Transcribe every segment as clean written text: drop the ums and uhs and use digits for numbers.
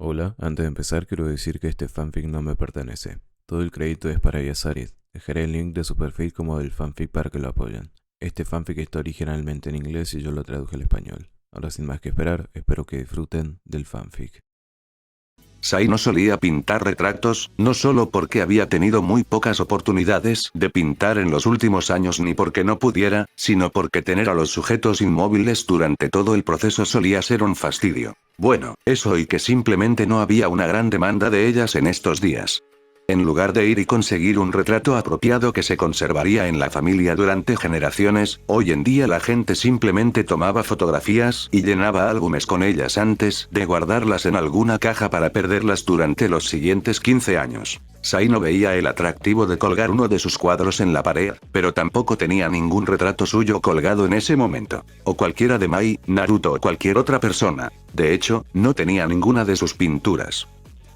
Hola, antes de empezar quiero decir que este fanfic no me pertenece. Todo el crédito es para Yasarit. Dejaré el link de su perfil como del fanfic para que lo apoyen. Este fanfic está originalmente en inglés y yo lo traduje al español. Ahora sin más que esperar, espero que disfruten del fanfic. Sai no solía pintar retratos, no solo porque había tenido muy pocas oportunidades de pintar en los últimos años ni porque no pudiera, sino porque tener a los sujetos inmóviles durante todo el proceso solía ser un fastidio. Bueno, eso y que simplemente no había una gran demanda de ellas en estos días. En lugar de ir y conseguir un retrato apropiado que se conservaría en la familia durante generaciones, hoy en día la gente simplemente tomaba fotografías y llenaba álbumes con ellas antes de guardarlas en alguna caja para perderlas durante los siguientes 15 años. Sai no veía el atractivo de colgar uno de sus cuadros en la pared, pero tampoco tenía ningún retrato suyo colgado en ese momento. O cualquiera de Mai, Naruto o cualquier otra persona. De hecho, no tenía ninguna de sus pinturas.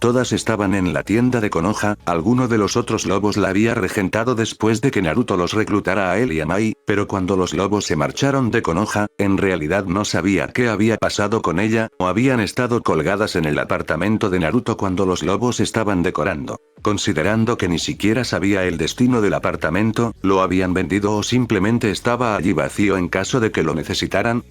Todas estaban en la tienda de Konoha, alguno de los otros lobos la había regentado después de que Naruto los reclutara a él y a Mai, pero cuando los lobos se marcharon de Konoha, en realidad no sabía qué había pasado con ella, o habían estado colgadas en el apartamento de Naruto cuando los lobos estaban decorando. Considerando que ni siquiera sabía el destino del apartamento, lo habían vendido o simplemente estaba allí vacío en caso de que lo necesitaran.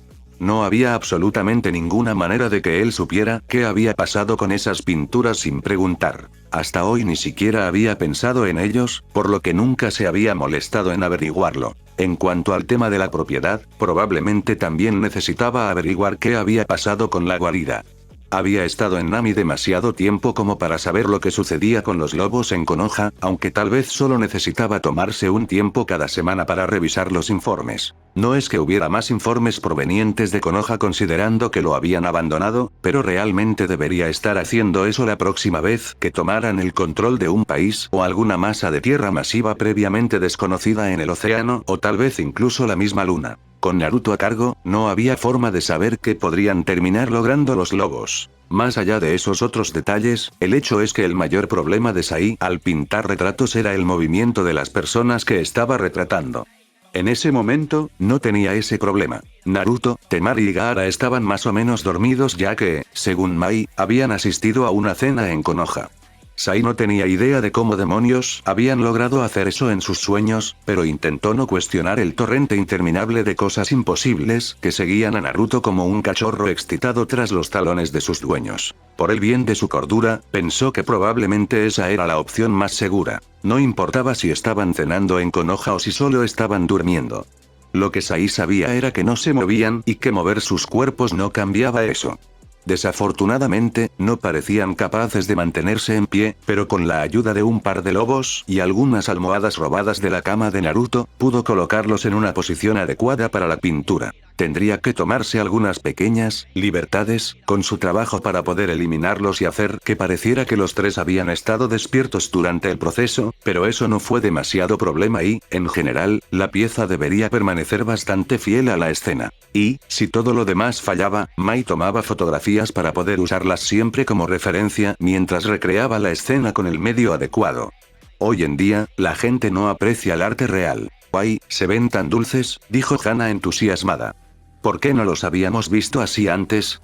No había absolutamente ninguna manera de que él supiera qué había pasado con esas pinturas sin preguntar. Hasta hoy ni siquiera había pensado en ellos, por lo que nunca se había molestado en averiguarlo. En cuanto al tema de la propiedad, probablemente también necesitaba averiguar qué había pasado con la guarida. Había estado en Nami demasiado tiempo como para saber lo que sucedía con los lobos en Konoha, aunque tal vez solo necesitaba tomarse un tiempo cada semana para revisar los informes. No es que hubiera más informes provenientes de Konoha considerando que lo habían abandonado, pero realmente debería estar haciendo eso la próxima vez que tomaran el control de un país o alguna masa de tierra masiva previamente desconocida en el océano, o tal vez incluso la misma luna. Con Naruto a cargo, no había forma de saber qué podrían terminar logrando los lobos. Más allá de esos otros detalles, el hecho es que el mayor problema de Sai al pintar retratos era el movimiento de las personas que estaba retratando. En ese momento, no tenía ese problema. Naruto, Temari y Gaara estaban más o menos dormidos ya que, según Mai, habían asistido a una cena en Konoha. Sai no tenía idea de cómo demonios habían logrado hacer eso en sus sueños, pero intentó no cuestionar el torrente interminable de cosas imposibles que seguían a Naruto como un cachorro excitado tras los talones de sus dueños. Por el bien de su cordura, pensó que probablemente esa era la opción más segura. No importaba si estaban cenando en Konoha o si solo estaban durmiendo. Lo que Sai sabía era que no se movían y que mover sus cuerpos no cambiaba eso. Desafortunadamente, no parecían capaces de mantenerse en pie, pero con la ayuda de un par de lobos y algunas almohadas robadas de la cama de Naruto, pudo colocarlos en una posición adecuada para la pintura. Tendría que tomarse algunas pequeñas libertades con su trabajo para poder eliminarlos y hacer que pareciera que los tres habían estado despiertos durante el proceso, pero eso no fue demasiado problema y, en general, la pieza debería permanecer bastante fiel a la escena. Y, si todo lo demás fallaba, Mai tomaba fotografías para poder usarlas siempre como referencia mientras recreaba la escena con el medio adecuado. Hoy en día, la gente no aprecia el arte real. ¡Ay, se ven tan dulces!, dijo Hana entusiasmada. ¿Por qué no los habíamos visto así antes?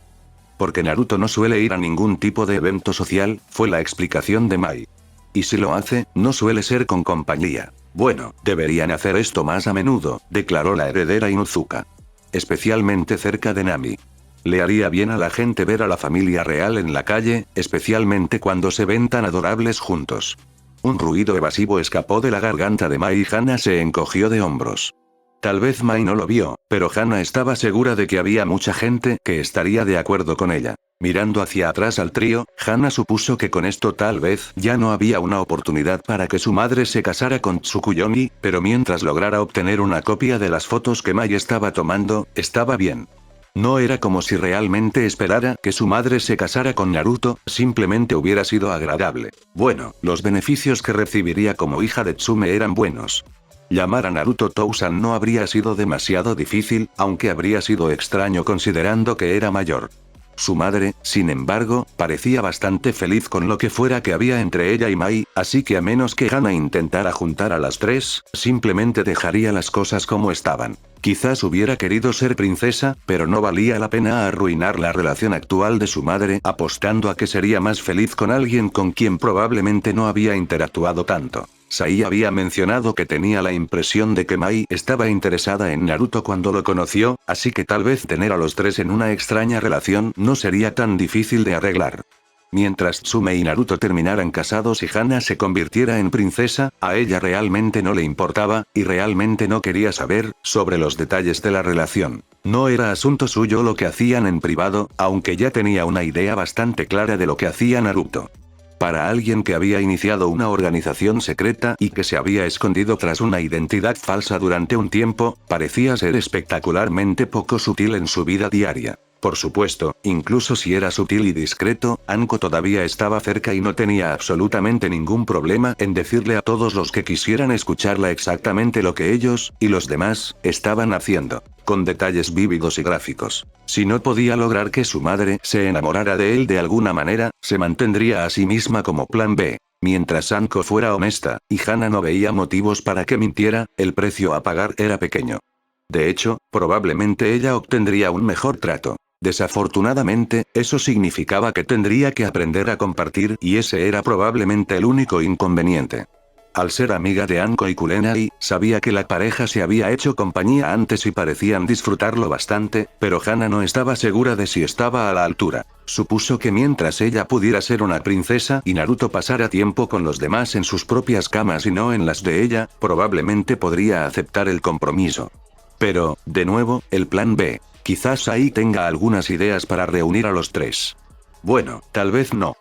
Porque Naruto no suele ir a ningún tipo de evento social, fue la explicación de Mai. Y si lo hace, no suele ser con compañía. Bueno, deberían hacer esto más a menudo, declaró la heredera Inuzuka. Especialmente cerca de Nami. Le haría bien a la gente ver a la familia real en la calle, especialmente cuando se ven tan adorables juntos. Un ruido evasivo escapó de la garganta de Mai y Hana se encogió de hombros. Tal vez Mai no lo vio, pero Hana estaba segura de que había mucha gente que estaría de acuerdo con ella. Mirando hacia atrás al trío, Hana supuso que con esto tal vez ya no había una oportunidad para que su madre se casara con Tsukuyomi, pero mientras lograra obtener una copia de las fotos que Mai estaba tomando, estaba bien. No era como si realmente esperara que su madre se casara con Naruto, simplemente hubiera sido agradable. Bueno, los beneficios que recibiría como hija de Tsume eran buenos. Llamar a Naruto Tousan no habría sido demasiado difícil, aunque habría sido extraño considerando que era mayor. Su madre, sin embargo, parecía bastante feliz con lo que fuera que había entre ella y Mai, así que a menos que Hana intentara juntar a las tres, simplemente dejaría las cosas como estaban. Quizás hubiera querido ser princesa, pero no valía la pena arruinar la relación actual de su madre apostando a que sería más feliz con alguien con quien probablemente no había interactuado tanto. Sai había mencionado que tenía la impresión de que Mai estaba interesada en Naruto cuando lo conoció, así que tal vez tener a los tres en una extraña relación no sería tan difícil de arreglar. Mientras Tsume y Naruto terminaran casados y Hana se convirtiera en princesa, a ella realmente no le importaba, y realmente no quería saber sobre los detalles de la relación. No era asunto suyo lo que hacían en privado, aunque ya tenía una idea bastante clara de lo que hacía Naruto. Para alguien que había iniciado una organización secreta y que se había escondido tras una identidad falsa durante un tiempo, parecía ser espectacularmente poco sutil en su vida diaria. Por supuesto, incluso si era sutil y discreto, Anko todavía estaba cerca y no tenía absolutamente ningún problema en decirle a todos los que quisieran escucharla exactamente lo que ellos, y los demás, estaban haciendo, con detalles vívidos y gráficos. Si no podía lograr que su madre se enamorara de él de alguna manera, se mantendría a sí misma como plan B. Mientras Anko fuera honesta, y Hana no veía motivos para que mintiera, el precio a pagar era pequeño. De hecho, probablemente ella obtendría un mejor trato. Desafortunadamente, eso significaba que tendría que aprender a compartir y ese era probablemente el único inconveniente. Al ser amiga de Anko y Kurenai, sabía que la pareja se había hecho compañía antes y parecían disfrutarlo bastante, pero Hana no estaba segura de si estaba a la altura. Supuso que mientras ella pudiera ser una princesa y Naruto pasara tiempo con los demás en sus propias camas y no en las de ella, probablemente podría aceptar el compromiso. Pero, de nuevo, el plan B. Quizás ahí tenga algunas ideas para reunir a los tres. Bueno, tal vez no.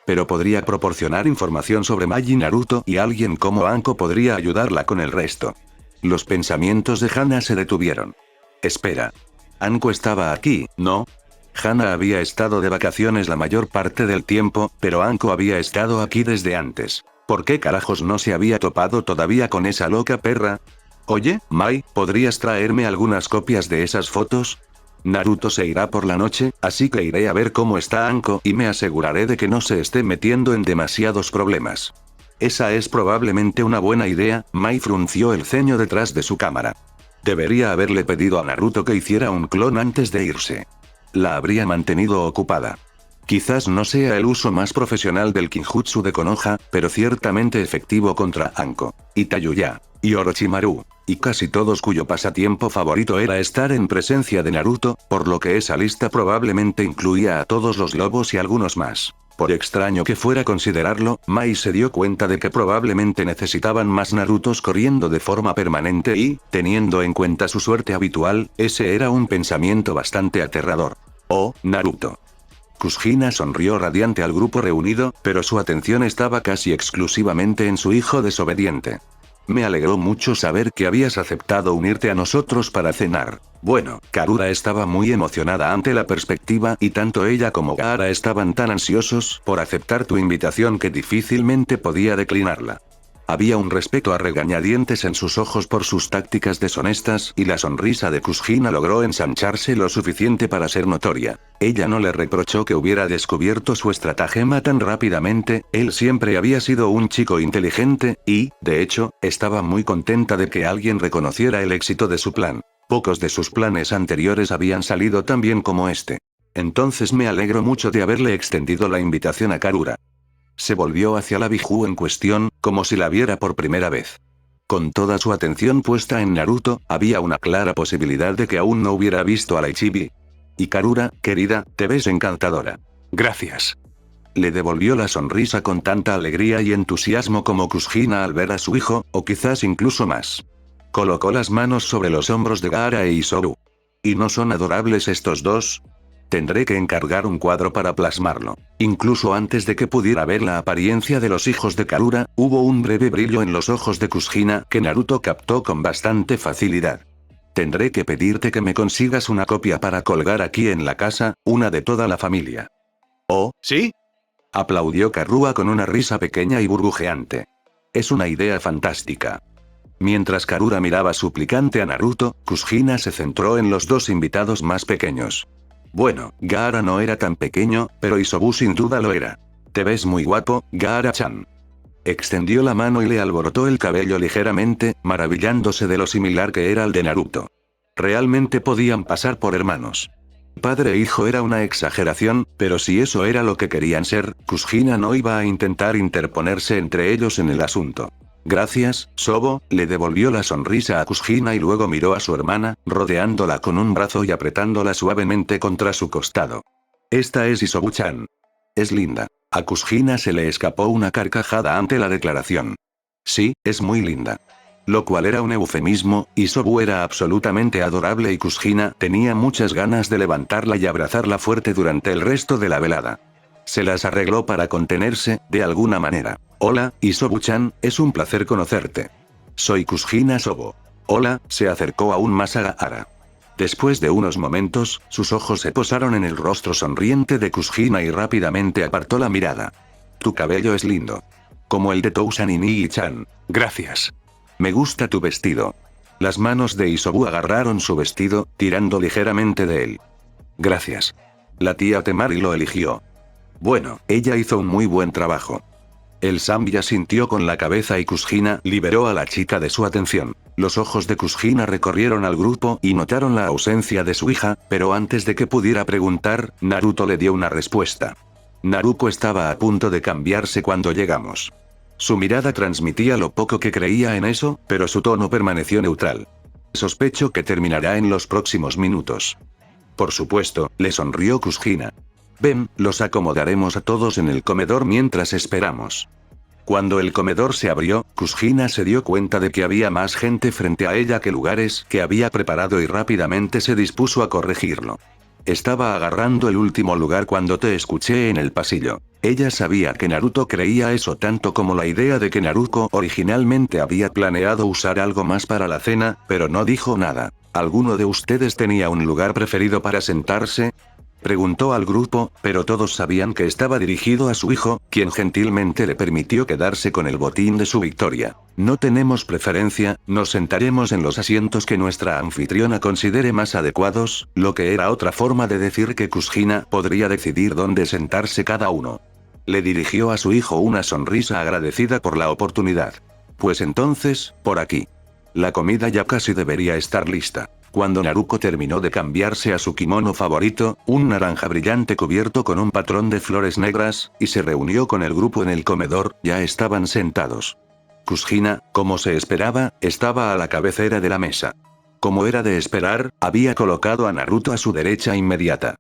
Pero podría proporcionar información sobre Mai y Naruto y alguien como Anko podría ayudarla con el resto. Los pensamientos de Hana se detuvieron. Espera. Anko estaba aquí, ¿no? Hana había estado de vacaciones la mayor parte del tiempo, pero Anko había estado aquí desde antes. ¿Por qué carajos no se había topado todavía con esa loca perra? Oye, Mai, ¿podrías traerme algunas copias de esas fotos? Naruto se irá por la noche, así que iré a ver cómo está Anko y me aseguraré de que no se esté metiendo en demasiados problemas. Esa es probablemente una buena idea, Mai frunció el ceño detrás de su cámara. Debería haberle pedido a Naruto que hiciera un clon antes de irse. La habría mantenido ocupada. Quizás no sea el uso más profesional del Kinjutsu de Konoha, pero ciertamente efectivo contra Anko, y Tayuya, y Orochimaru, y casi todos cuyo pasatiempo favorito era estar en presencia de Naruto, por lo que esa lista probablemente incluía a todos los lobos y algunos más. Por extraño que fuera considerarlo, Mai se dio cuenta de que probablemente necesitaban más Narutos corriendo de forma permanente y, teniendo en cuenta su suerte habitual, ese era un pensamiento bastante aterrador. Oh, Naruto. Kushina sonrió radiante al grupo reunido, pero su atención estaba casi exclusivamente en su hijo desobediente. Me alegró mucho saber que habías aceptado unirte a nosotros para cenar. Bueno, Karura estaba muy emocionada ante la perspectiva y tanto ella como Gaara estaban tan ansiosos por aceptar tu invitación que difícilmente podía declinarla. Había un respeto a regañadientes en sus ojos por sus tácticas deshonestas y la sonrisa de Kushina logró ensancharse lo suficiente para ser notoria. Ella no le reprochó que hubiera descubierto su estratagema tan rápidamente, él siempre había sido un chico inteligente, y, de hecho, estaba muy contenta de que alguien reconociera el éxito de su plan. Pocos de sus planes anteriores habían salido tan bien como este. Entonces me alegro mucho de haberle extendido la invitación a Karura. Se volvió hacia la Biju en cuestión, como si la viera por primera vez. Con toda su atención puesta en Naruto, había una clara posibilidad de que aún no hubiera visto a la Ichibi. Y Karura, querida, te ves encantadora. Gracias. Le devolvió la sonrisa con tanta alegría y entusiasmo como Kushina al ver a su hijo, o quizás incluso más. Colocó las manos sobre los hombros de Gaara e Isoru. ¿Y no son adorables estos dos? Tendré que encargar un cuadro para plasmarlo. Incluso antes de que pudiera ver la apariencia de los hijos de Karura, hubo un breve brillo en los ojos de Kushina que Naruto captó con bastante facilidad. Tendré que pedirte que me consigas una copia para colgar aquí en la casa, una de toda la familia. ¿Oh, sí? Aplaudió Karua con una risa pequeña y burbujeante. Es una idea fantástica. Mientras Karura miraba suplicante a Naruto, Kushina se centró en los dos invitados más pequeños. Bueno, Gaara no era tan pequeño, pero Isobu sin duda lo era. Te ves muy guapo, Gaara-chan. Extendió la mano y le alborotó el cabello ligeramente, maravillándose de lo similar que era al de Naruto. Realmente podían pasar por hermanos. Padre e hijo era una exageración, pero si eso era lo que querían ser, Kushina no iba a intentar interponerse entre ellos en el asunto. Gracias, Sobo, le devolvió la sonrisa a Kushina y luego miró a su hermana, rodeándola con un brazo y apretándola suavemente contra su costado. Esta es Isobu-chan. Es linda. A Kushina se le escapó una carcajada ante la declaración. Sí, es muy linda. Lo cual era un eufemismo, Isobu era absolutamente adorable y Kushina tenía muchas ganas de levantarla y abrazarla fuerte durante el resto de la velada. Se las arregló para contenerse, de alguna manera. Hola, Isobu-chan, es un placer conocerte. Soy Kushina Sobo. Hola, se acercó aún más a Gaara. Después de unos momentos, sus ojos se posaron en el rostro sonriente de Kushina y rápidamente apartó la mirada. Tu cabello es lindo. Como el de Tousan y Nii-chan. Gracias. Me gusta tu vestido. Las manos de Isobu agarraron su vestido, tirando ligeramente de él. Gracias. La tía Temari lo eligió. Bueno, ella hizo un muy buen trabajo. El Sambia sintió con la cabeza y Kushina liberó a la chica de su atención. Los ojos de Kushina recorrieron al grupo y notaron la ausencia de su hija, pero antes de que pudiera preguntar, Naruto le dio una respuesta. Naruko estaba a punto de cambiarse cuando llegamos. Su mirada transmitía lo poco que creía en eso, pero su tono permaneció neutral. Sospecho que terminará en los próximos minutos. Por supuesto, le sonrió Kushina. Ven, los acomodaremos a todos en el comedor mientras esperamos. Cuando el comedor se abrió, Kushina se dio cuenta de que había más gente frente a ella que lugares que había preparado y rápidamente se dispuso a corregirlo. Estaba agarrando el último lugar cuando te escuché en el pasillo. Ella sabía que Naruto creía eso tanto como la idea de que Naruto originalmente había planeado usar algo más para la cena, pero no dijo nada. ¿Alguno de ustedes tenía un lugar preferido para sentarse? Preguntó al grupo, pero todos sabían que estaba dirigido a su hijo, quien gentilmente le permitió quedarse con el botín de su victoria. No tenemos preferencia, nos sentaremos en los asientos que nuestra anfitriona considere más adecuados, lo que era otra forma de decir que Kushina podría decidir dónde sentarse cada uno. Le dirigió a su hijo una sonrisa agradecida por la oportunidad. Pues entonces, por aquí. La comida ya casi debería estar lista. Cuando Naruko terminó de cambiarse a su kimono favorito, un naranja brillante cubierto con un patrón de flores negras, y se reunió con el grupo en el comedor, ya estaban sentados. Kushina, como se esperaba, estaba a la cabecera de la mesa. Como era de esperar, había colocado a Naruto a su derecha inmediata.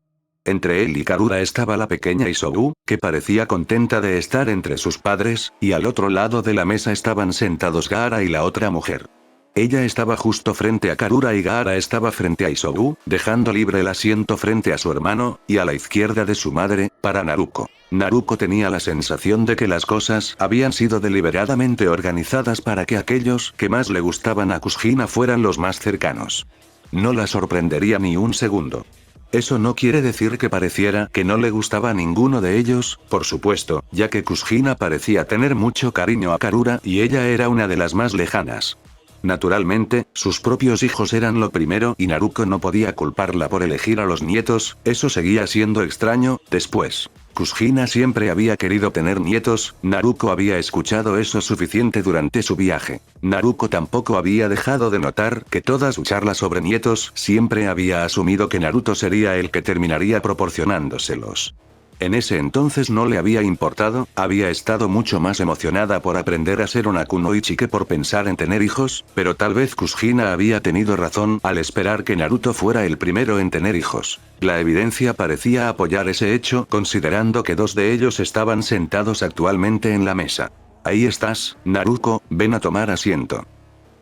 Entre él y Karura estaba la pequeña Isobu, que parecía contenta de estar entre sus padres, y al otro lado de la mesa estaban sentados Gaara y la otra mujer. Ella estaba justo frente a Karura y Gaara estaba frente a Isobu, dejando libre el asiento frente a su hermano, y a la izquierda de su madre, para Naruko. Naruko tenía la sensación de que las cosas habían sido deliberadamente organizadas para que aquellos que más le gustaban a Kushina fueran los más cercanos. No la sorprendería ni un segundo. Eso no quiere decir que pareciera que no le gustaba a ninguno de ellos, por supuesto, ya que Kushina parecía tener mucho cariño a Karura y ella era una de las más lejanas. Naturalmente, sus propios hijos eran lo primero y Naruko no podía culparla por elegir a los nietos, eso seguía siendo extraño. Después, Kushina siempre había querido tener nietos, Naruko había escuchado eso suficiente durante su viaje. Naruko tampoco había dejado de notar que toda su charla sobre nietos siempre había asumido que Naruto sería el que terminaría proporcionándoselos. En ese entonces no le había importado, había estado mucho más emocionada por aprender a ser una kunoichi que por pensar en tener hijos, pero tal vez Kushina había tenido razón al esperar que Naruto fuera el primero en tener hijos. La evidencia parecía apoyar ese hecho, considerando que dos de ellos estaban sentados actualmente en la mesa. Ahí estás, Naruko, ven a tomar asiento.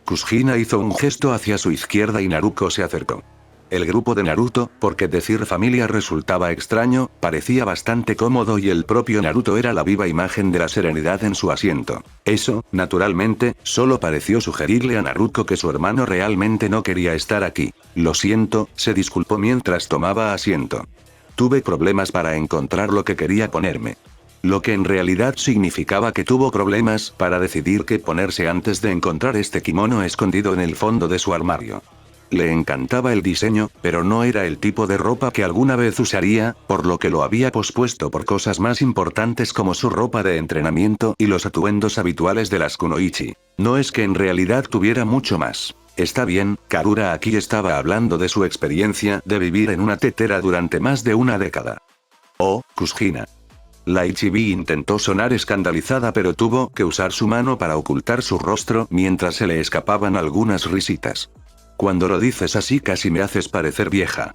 Kushina hizo un gesto hacia su izquierda y Naruko se acercó. El grupo de Naruto, porque decir familia resultaba extraño, parecía bastante cómodo y el propio Naruto era la viva imagen de la serenidad en su asiento. Eso, naturalmente, solo pareció sugerirle a Naruto que su hermano realmente no quería estar aquí. Lo siento, se disculpó mientras tomaba asiento. Tuve problemas para encontrar lo que quería ponerme. Lo que en realidad significaba que tuvo problemas para decidir qué ponerse antes de encontrar este kimono escondido en el fondo de su armario. Le encantaba el diseño, pero no era el tipo de ropa que alguna vez usaría, por lo que lo había pospuesto por cosas más importantes como su ropa de entrenamiento y los atuendos habituales de las kunoichi. No es que en realidad tuviera mucho más. Está bien, Karura aquí estaba hablando de su experiencia de vivir en una tetera durante más de una década. Oh, Kushina. La Ichibi intentó sonar escandalizada pero tuvo que usar su mano para ocultar su rostro mientras se le escapaban algunas risitas. Cuando lo dices así casi me haces parecer vieja.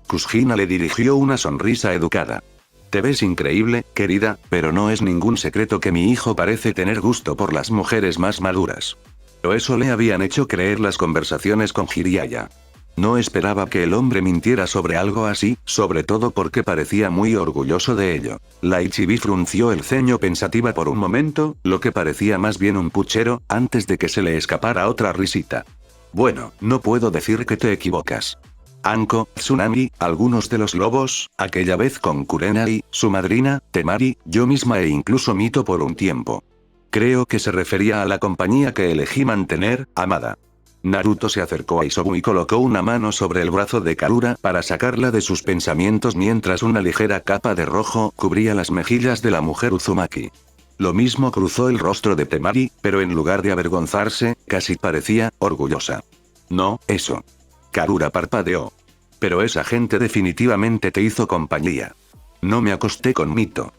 Kushina le dirigió una sonrisa educada. Te ves increíble, querida, pero no es ningún secreto que mi hijo parece tener gusto por las mujeres más maduras. Pero eso le habían hecho creer las conversaciones con Jiraiya. No esperaba que el hombre mintiera sobre algo así, sobre todo porque parecía muy orgulloso de ello. La Ichibi frunció el ceño pensativa por un momento, lo que parecía más bien un puchero, antes de que se le escapara otra risita. Bueno, no puedo decir que te equivocas. Anko, Tsunami, algunos de los lobos, aquella vez con Kurenai, su madrina, Temari, yo misma e incluso Mito por un tiempo. Creo que se refería a la compañía que elegí mantener, amada. Naruto se acercó a Isobu y colocó una mano sobre el brazo de Karura para sacarla de sus pensamientos mientras una ligera capa de rojo cubría las mejillas de la mujer Uzumaki. Lo mismo cruzó el rostro de Temari, pero en lugar de avergonzarse, casi parecía orgullosa. No, eso. Karura parpadeó. Pero esa gente definitivamente te hizo compañía. No me acosté con Mito.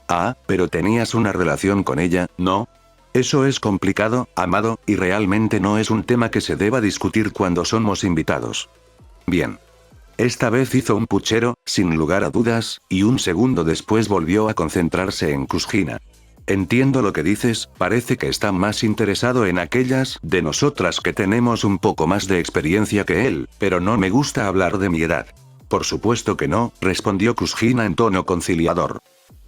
Ah, pero tenías una relación con ella, ¿no? Eso es complicado, amado, y realmente no es un tema que se deba discutir cuando somos invitados. Bien. Esta vez hizo un puchero, sin lugar a dudas, y un segundo después volvió a concentrarse en Kushina. Entiendo lo que dices, parece que está más interesado en aquellas de nosotras que tenemos un poco más de experiencia que él, pero no me gusta hablar de mi edad. Por supuesto que no, respondió Kushina en tono conciliador.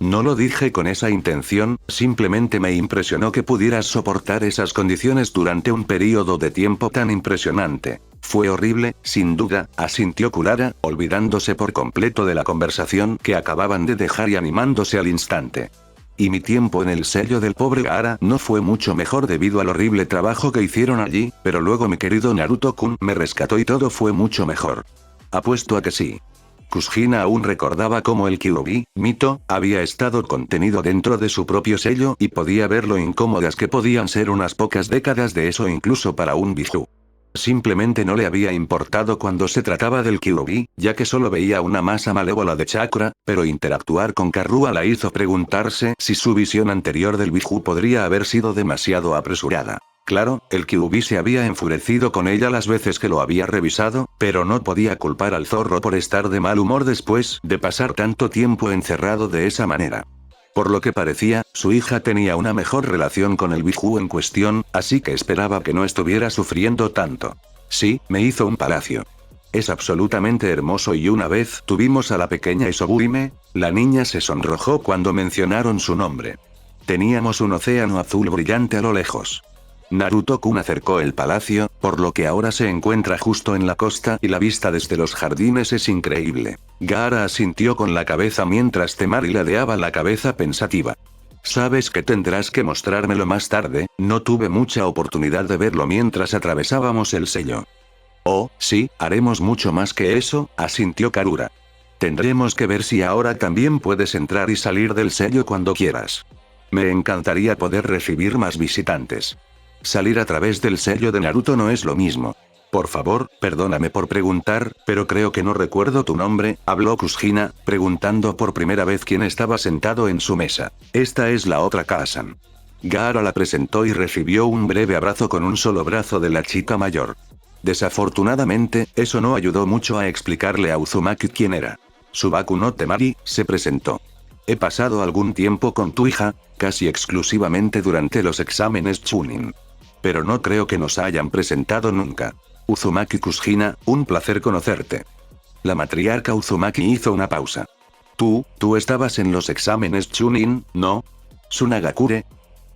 No lo dije con esa intención, simplemente me impresionó que pudieras soportar esas condiciones durante un periodo de tiempo tan impresionante. Fue horrible, sin duda, asintió Kurara, olvidándose por completo de la conversación que acababan de dejar y animándose al instante. Y mi tiempo en el sello del pobre Gaara no fue mucho mejor debido al horrible trabajo que hicieron allí, pero luego mi querido Naruto-kun me rescató y todo fue mucho mejor. Apuesto a que sí. Kushina aún recordaba cómo el Kyuubi, Mito, había estado contenido dentro de su propio sello y podía ver lo incómodas que podían ser unas pocas décadas de eso incluso para un Biju. Simplemente no le había importado cuando se trataba del Kyuubi, ya que solo veía una masa malévola de chakra, pero interactuar con Karua la hizo preguntarse si su visión anterior del Biju podría haber sido demasiado apresurada. Claro, el Kyuubi se había enfurecido con ella las veces que lo había revisado, pero no podía culpar al zorro por estar de mal humor después de pasar tanto tiempo encerrado de esa manera. Por lo que parecía, su hija tenía una mejor relación con el Biju en cuestión, así que esperaba que no estuviera sufriendo tanto. Sí, me hizo un palacio. Es absolutamente hermoso y una vez tuvimos a la pequeña Isobuime, la niña se sonrojó cuando mencionaron su nombre. Teníamos un océano azul brillante a lo lejos. Naruto-kun acercó el palacio, por lo que ahora se encuentra justo en la costa y la vista desde los jardines es increíble. Gaara asintió con la cabeza mientras Temari ladeaba la cabeza pensativa. Sabes que tendrás que mostrármelo más tarde, no tuve mucha oportunidad de verlo mientras atravesábamos el sello. Oh, sí, haremos mucho más que eso, asintió Karura. Tendremos que ver si ahora también puedes entrar y salir del sello cuando quieras. Me encantaría poder recibir más visitantes. Salir a través del sello de Naruto no es lo mismo. Por favor, perdóname por preguntar, pero creo que no recuerdo tu nombre, habló Kushina, preguntando por primera vez quién estaba sentado en su mesa. Esta es la otra Kazan. Gaara la presentó y recibió un breve abrazo con un solo brazo de la chica mayor. Desafortunadamente, eso no ayudó mucho a explicarle a Uzumaki quién era. Subaku no Temari, se presentó. He pasado algún tiempo con tu hija, casi exclusivamente durante los exámenes Chunin. Pero no creo que nos hayan presentado nunca. Uzumaki Kushina, un placer conocerte. La matriarca Uzumaki hizo una pausa. Tú estabas en los exámenes Chunin, ¿no? Tsunagakure.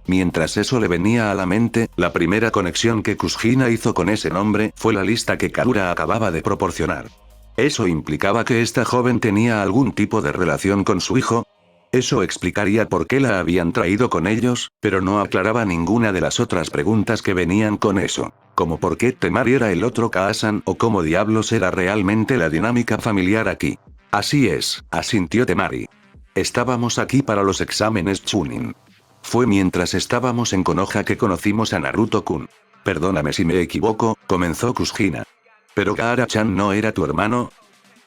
Mientras eso le venía a la mente, la primera conexión que Kushina hizo con ese nombre fue la lista que Karura acababa de proporcionar. ¿Eso implicaba que esta joven tenía algún tipo de relación con su hijo? Eso explicaría por qué la habían traído con ellos, pero no aclaraba ninguna de las otras preguntas que venían con eso. Como por qué Temari era el otro Kaasan o cómo diablos era realmente la dinámica familiar aquí. Así es, asintió Temari. Estábamos aquí para los exámenes Chunin. Fue mientras estábamos en Konoha que conocimos a Naruto-kun. Perdóname si me equivoco, comenzó Kushina. ¿Pero Gaara-chan no era tu hermano?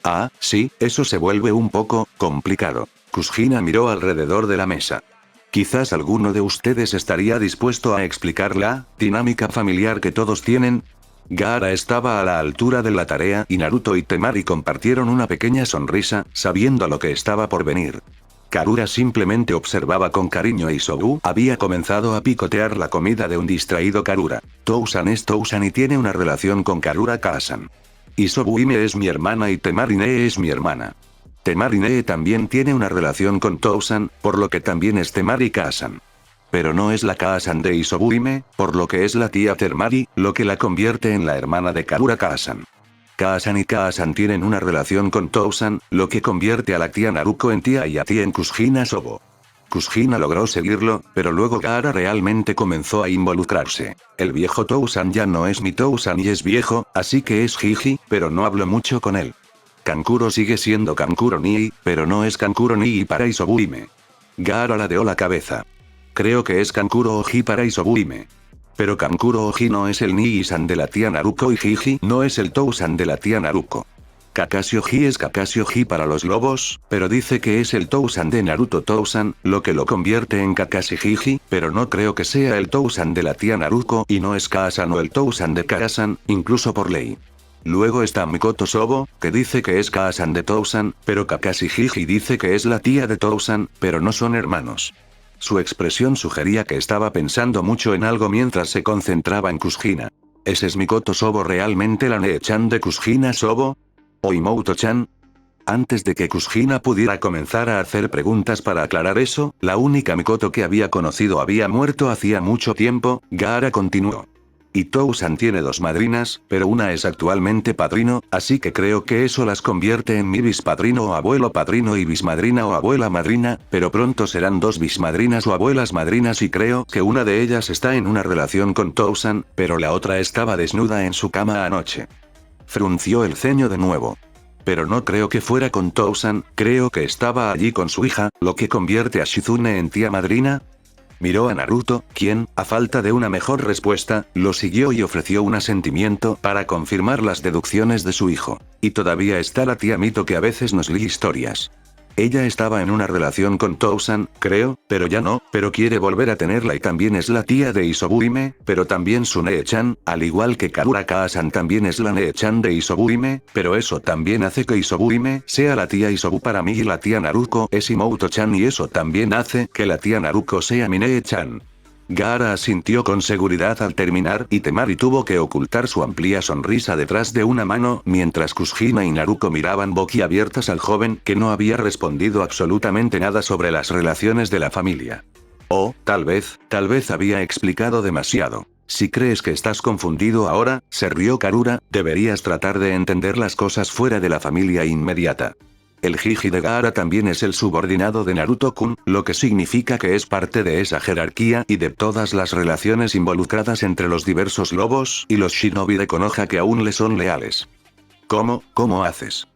Ah, sí, eso se vuelve un poco complicado. Kushina miró alrededor de la mesa. Quizás alguno de ustedes estaría dispuesto a explicar la dinámica familiar que todos tienen. Gaara estaba a la altura de la tarea y Naruto y Temari compartieron una pequeña sonrisa, sabiendo lo que estaba por venir. Karura simplemente observaba con cariño y Sobu había comenzado a picotear la comida de un distraído Karura. Tousan es Tousan y tiene una relación con Karura Kaasan. Y Sobuime es mi hermana y Temarine es mi hermana. Temarine también tiene una relación con Tousan, por lo que también es Temari Kaasan. Pero no es la Kaasan de Isobuime, por lo que es la tía Temari, lo que la convierte en la hermana de Karura Kaasan. Kaasan y Kaasan tienen una relación con Tousan, lo que convierte a la tía Naruko en tía y a ti en Kushina Sobo. Kushina logró seguirlo, pero luego Gaara realmente comenzó a involucrarse. El viejo Tousan ya no es mi Tousan y es viejo, así que es Jiji, pero no hablo mucho con él. Kankuro sigue siendo Kankuro Nii, pero no es Kankuro Nii para Isobuime. Gaara ladeó la cabeza. Creo que es Kankuro Oji para Isobuime. Pero Kankuro Oji no es el Nii-san de la tía Naruko y Jiji no es el Tousan de la tía Naruko. Kakashi Oji es Kakashi Oji para los lobos, pero dice que es el Tousan de Naruto Tousan, lo que lo convierte en Kakashi Jiji, pero no creo que sea el Tousan de la tía Naruko y no es Kaasan o el Tousan de Kaasan, incluso por ley. Luego está Mikoto Sobo, que dice que es Kaasan de Tousan, pero Kakashi Jiji dice que es la tía de Tousan, pero no son hermanos. Su expresión sugería que estaba pensando mucho en algo mientras se concentraba en Kushina. ¿Ese es Mikoto Sobo realmente la Nee-chan de Kushina Sobo? ¿O Imouto-chan? Antes de que Kushina pudiera comenzar a hacer preguntas para aclarar eso, la única Mikoto que había conocido había muerto hacía mucho tiempo. Gaara continuó. Y Tousan tiene dos madrinas, pero una es actualmente padrino, así que creo que eso las convierte en mi bispadrino o abuelo padrino y bismadrina o abuela madrina, pero pronto serán dos bismadrinas o abuelas madrinas y creo que una de ellas está en una relación con Tousan, pero la otra estaba desnuda en su cama anoche. Frunció el ceño de nuevo. Pero no creo que fuera con Tousan, creo que estaba allí con su hija, lo que convierte a Shizune en tía madrina. Miró a Naruto, quien, a falta de una mejor respuesta, lo siguió y ofreció un asentimiento para confirmar las deducciones de su hijo. Y todavía está la tía Mito que a veces nos lee historias. Ella estaba en una relación con Tousan, creo, pero ya no, pero quiere volver a tenerla y también es la tía de Isobuime, pero también su Nee-chan, al igual que Karura Kaasan también es la Nee-chan de Isobuime, pero eso también hace que Isobuime sea la tía Isobu para mí y la tía Naruko es Imouto-chan y eso también hace que la tía Naruko sea mi Nee-chan. Gaara asintió con seguridad al terminar y Temari tuvo que ocultar su amplia sonrisa detrás de una mano mientras Kushina y Naruko miraban boquiabiertas al joven que no había respondido absolutamente nada sobre las relaciones de la familia. O, tal vez había explicado demasiado. Si crees que estás confundido ahora, se rió Karura, deberías tratar de entender las cosas fuera de la familia inmediata. El Jiji de Gaara también es el subordinado de Naruto-kun, lo que significa que es parte de esa jerarquía y de todas las relaciones involucradas entre los diversos lobos y los shinobi de Konoha que aún le son leales. ¿Cómo haces?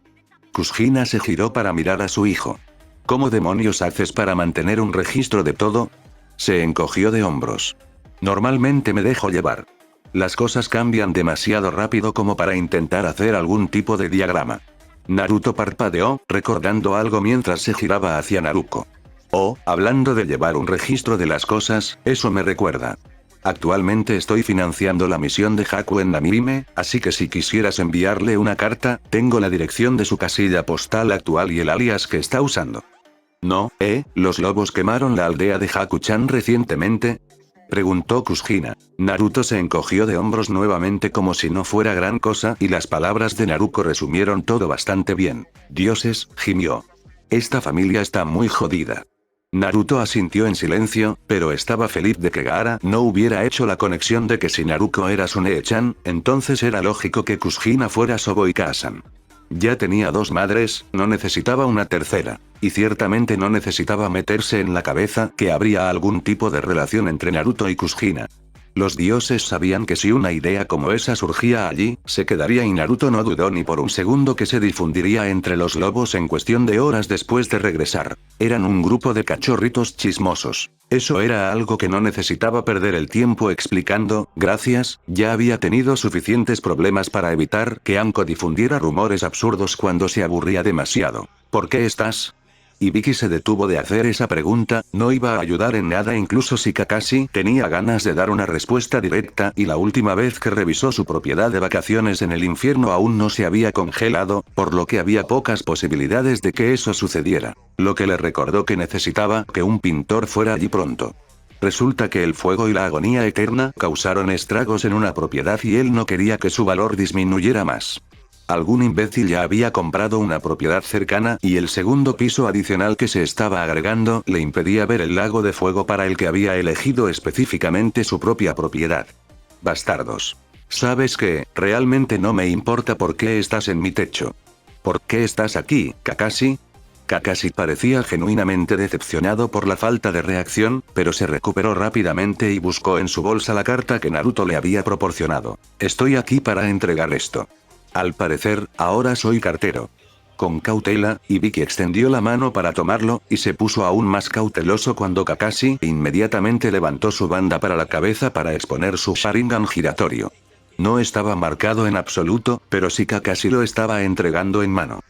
Kushina se giró para mirar a su hijo. ¿Cómo demonios haces para mantener un registro de todo? Se encogió de hombros. Normalmente me dejo llevar. Las cosas cambian demasiado rápido como para intentar hacer algún tipo de diagrama. Naruto parpadeó, recordando algo mientras se giraba hacia Naruko. Oh, hablando de llevar un registro de las cosas, eso me recuerda. Actualmente estoy financiando la misión de Haku en Namime, así que si quisieras enviarle una carta, tengo la dirección de su casilla postal actual y el alias que está usando. No, ¿los lobos quemaron la aldea de Haku-chan recientemente? Preguntó Kushina. Naruto se encogió de hombros nuevamente como si no fuera gran cosa y las palabras de Naruto resumieron todo bastante bien. Dioses, gimió. Esta familia está muy jodida. Naruto asintió en silencio, pero estaba feliz de que Gaara no hubiera hecho la conexión de que si Naruto era su Nee-chan, entonces era lógico que Kushina fuera Sobo y Kaasan. Ya tenía 2 madres, no necesitaba una tercera. Y ciertamente no necesitaba meterse en la cabeza que habría algún tipo de relación entre Naruto y Kushina. Los dioses sabían que si una idea como esa surgía allí, se quedaría y Naruto no dudó ni por un segundo que se difundiría entre los lobos en cuestión de horas después de regresar. Eran un grupo de cachorritos chismosos. Eso era algo que no necesitaba perder el tiempo explicando, gracias, ya había tenido suficientes problemas para evitar que Anko difundiera rumores absurdos cuando se aburría demasiado. ¿Por qué estás? Y Vicky se detuvo de hacer esa pregunta, no iba a ayudar en nada incluso si Kakashi tenía ganas de dar una respuesta directa y la última vez que revisó su propiedad de vacaciones en el infierno aún no se había congelado, por lo que había pocas posibilidades de que eso sucediera. Lo que le recordó que necesitaba que un pintor fuera allí pronto. Resulta que el fuego y la agonía eterna causaron estragos en una propiedad y él no quería que su valor disminuyera más. Algún imbécil ya había comprado una propiedad cercana y el segundo piso adicional que se estaba agregando le impedía ver el lago de fuego para el que había elegido específicamente su propia propiedad. Bastardos. ¿Sabes qué? Realmente no me importa por qué estás en mi techo. ¿Por qué estás aquí, Kakashi? Kakashi parecía genuinamente decepcionado por la falta de reacción, pero se recuperó rápidamente y buscó en su bolsa la carta que Naruto le había proporcionado. Estoy aquí para entregar esto. Al parecer, ahora soy cartero. Con cautela, Ibiki extendió la mano para tomarlo, y se puso aún más cauteloso cuando Kakashi inmediatamente levantó su banda para la cabeza para exponer su Sharingan giratorio. No estaba marcado en absoluto, pero sí Kakashi lo estaba entregando en mano.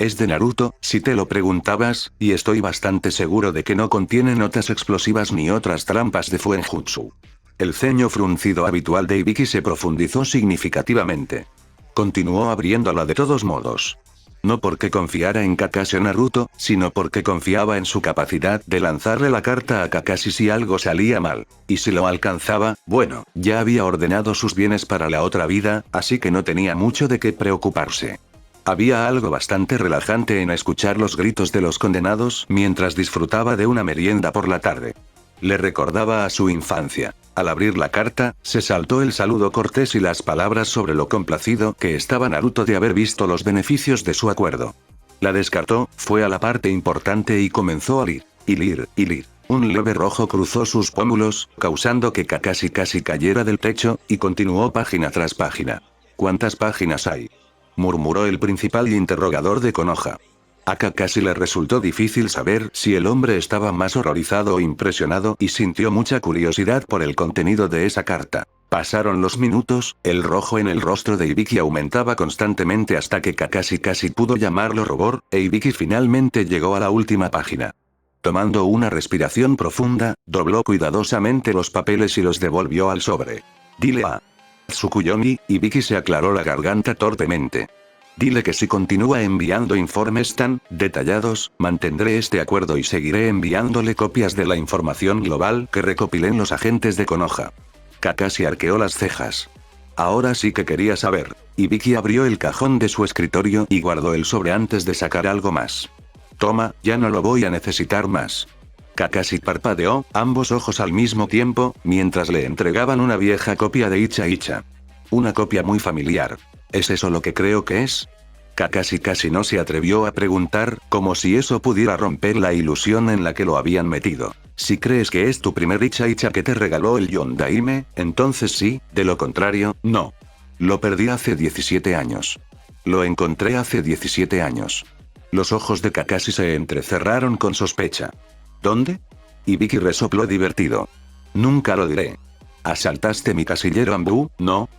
Es de Naruto, si te lo preguntabas, y estoy bastante seguro de que no contiene notas explosivas ni otras trampas de Fuenjutsu. El ceño fruncido habitual de Ibiki se profundizó significativamente. Continuó abriéndola de todos modos. No porque confiara en Kakashi o Naruto, sino porque confiaba en su capacidad de lanzarle la carta a Kakashi si algo salía mal. Y si lo alcanzaba, bueno, ya había ordenado sus bienes para la otra vida, así que no tenía mucho de qué preocuparse. Había algo bastante relajante en escuchar los gritos de los condenados mientras disfrutaba de una merienda por la tarde. Le recordaba a su infancia. Al abrir la carta, se saltó el saludo cortés y las palabras sobre lo complacido que estaba Naruto de haber visto los beneficios de su acuerdo. La descartó, fue a la parte importante y comenzó a hilir. Un leve rojo cruzó sus pómulos, causando que Kakashi casi cayera del techo, y continuó página tras página. ¿Cuántas páginas hay?, murmuró el principal interrogador de Konoha. A Kakashi le resultó difícil saber si el hombre estaba más horrorizado o impresionado y sintió mucha curiosidad por el contenido de esa carta. Pasaron los minutos, el rojo en el rostro de Ibiki aumentaba constantemente hasta que Kakashi casi pudo llamarlo rubor, e Ibiki finalmente llegó a la última página. Tomando una respiración profunda, dobló cuidadosamente los papeles y los devolvió al sobre. Dile a Tsukuyomi, Ibiki se aclaró la garganta torpemente. Dile que si continúa enviando informes tan detallados, mantendré este acuerdo y seguiré enviándole copias de la información global que recopilen los agentes de Konoha. Kakashi arqueó las cejas. Ahora sí que quería saber. Ibiki abrió el cajón de su escritorio y guardó el sobre antes de sacar algo más. Toma, ya no lo voy a necesitar más. Kakashi parpadeó, ambos ojos al mismo tiempo, mientras le entregaban una vieja copia de Icha Icha. Una copia muy familiar. ¿Es eso lo que creo que es? Kakashi casi no se atrevió a preguntar, como si eso pudiera romper la ilusión en la que lo habían metido. Si crees que es tu primer Icha Icha que te regaló el Yondaime, entonces sí, de lo contrario, no. Lo perdí hace 17 años. Lo encontré hace 17 años. Los ojos de Kakashi se entrecerraron con sospecha. ¿Dónde? Ibiki resopló divertido. Nunca lo diré. ¿Asaltaste mi casillero Ambu, no?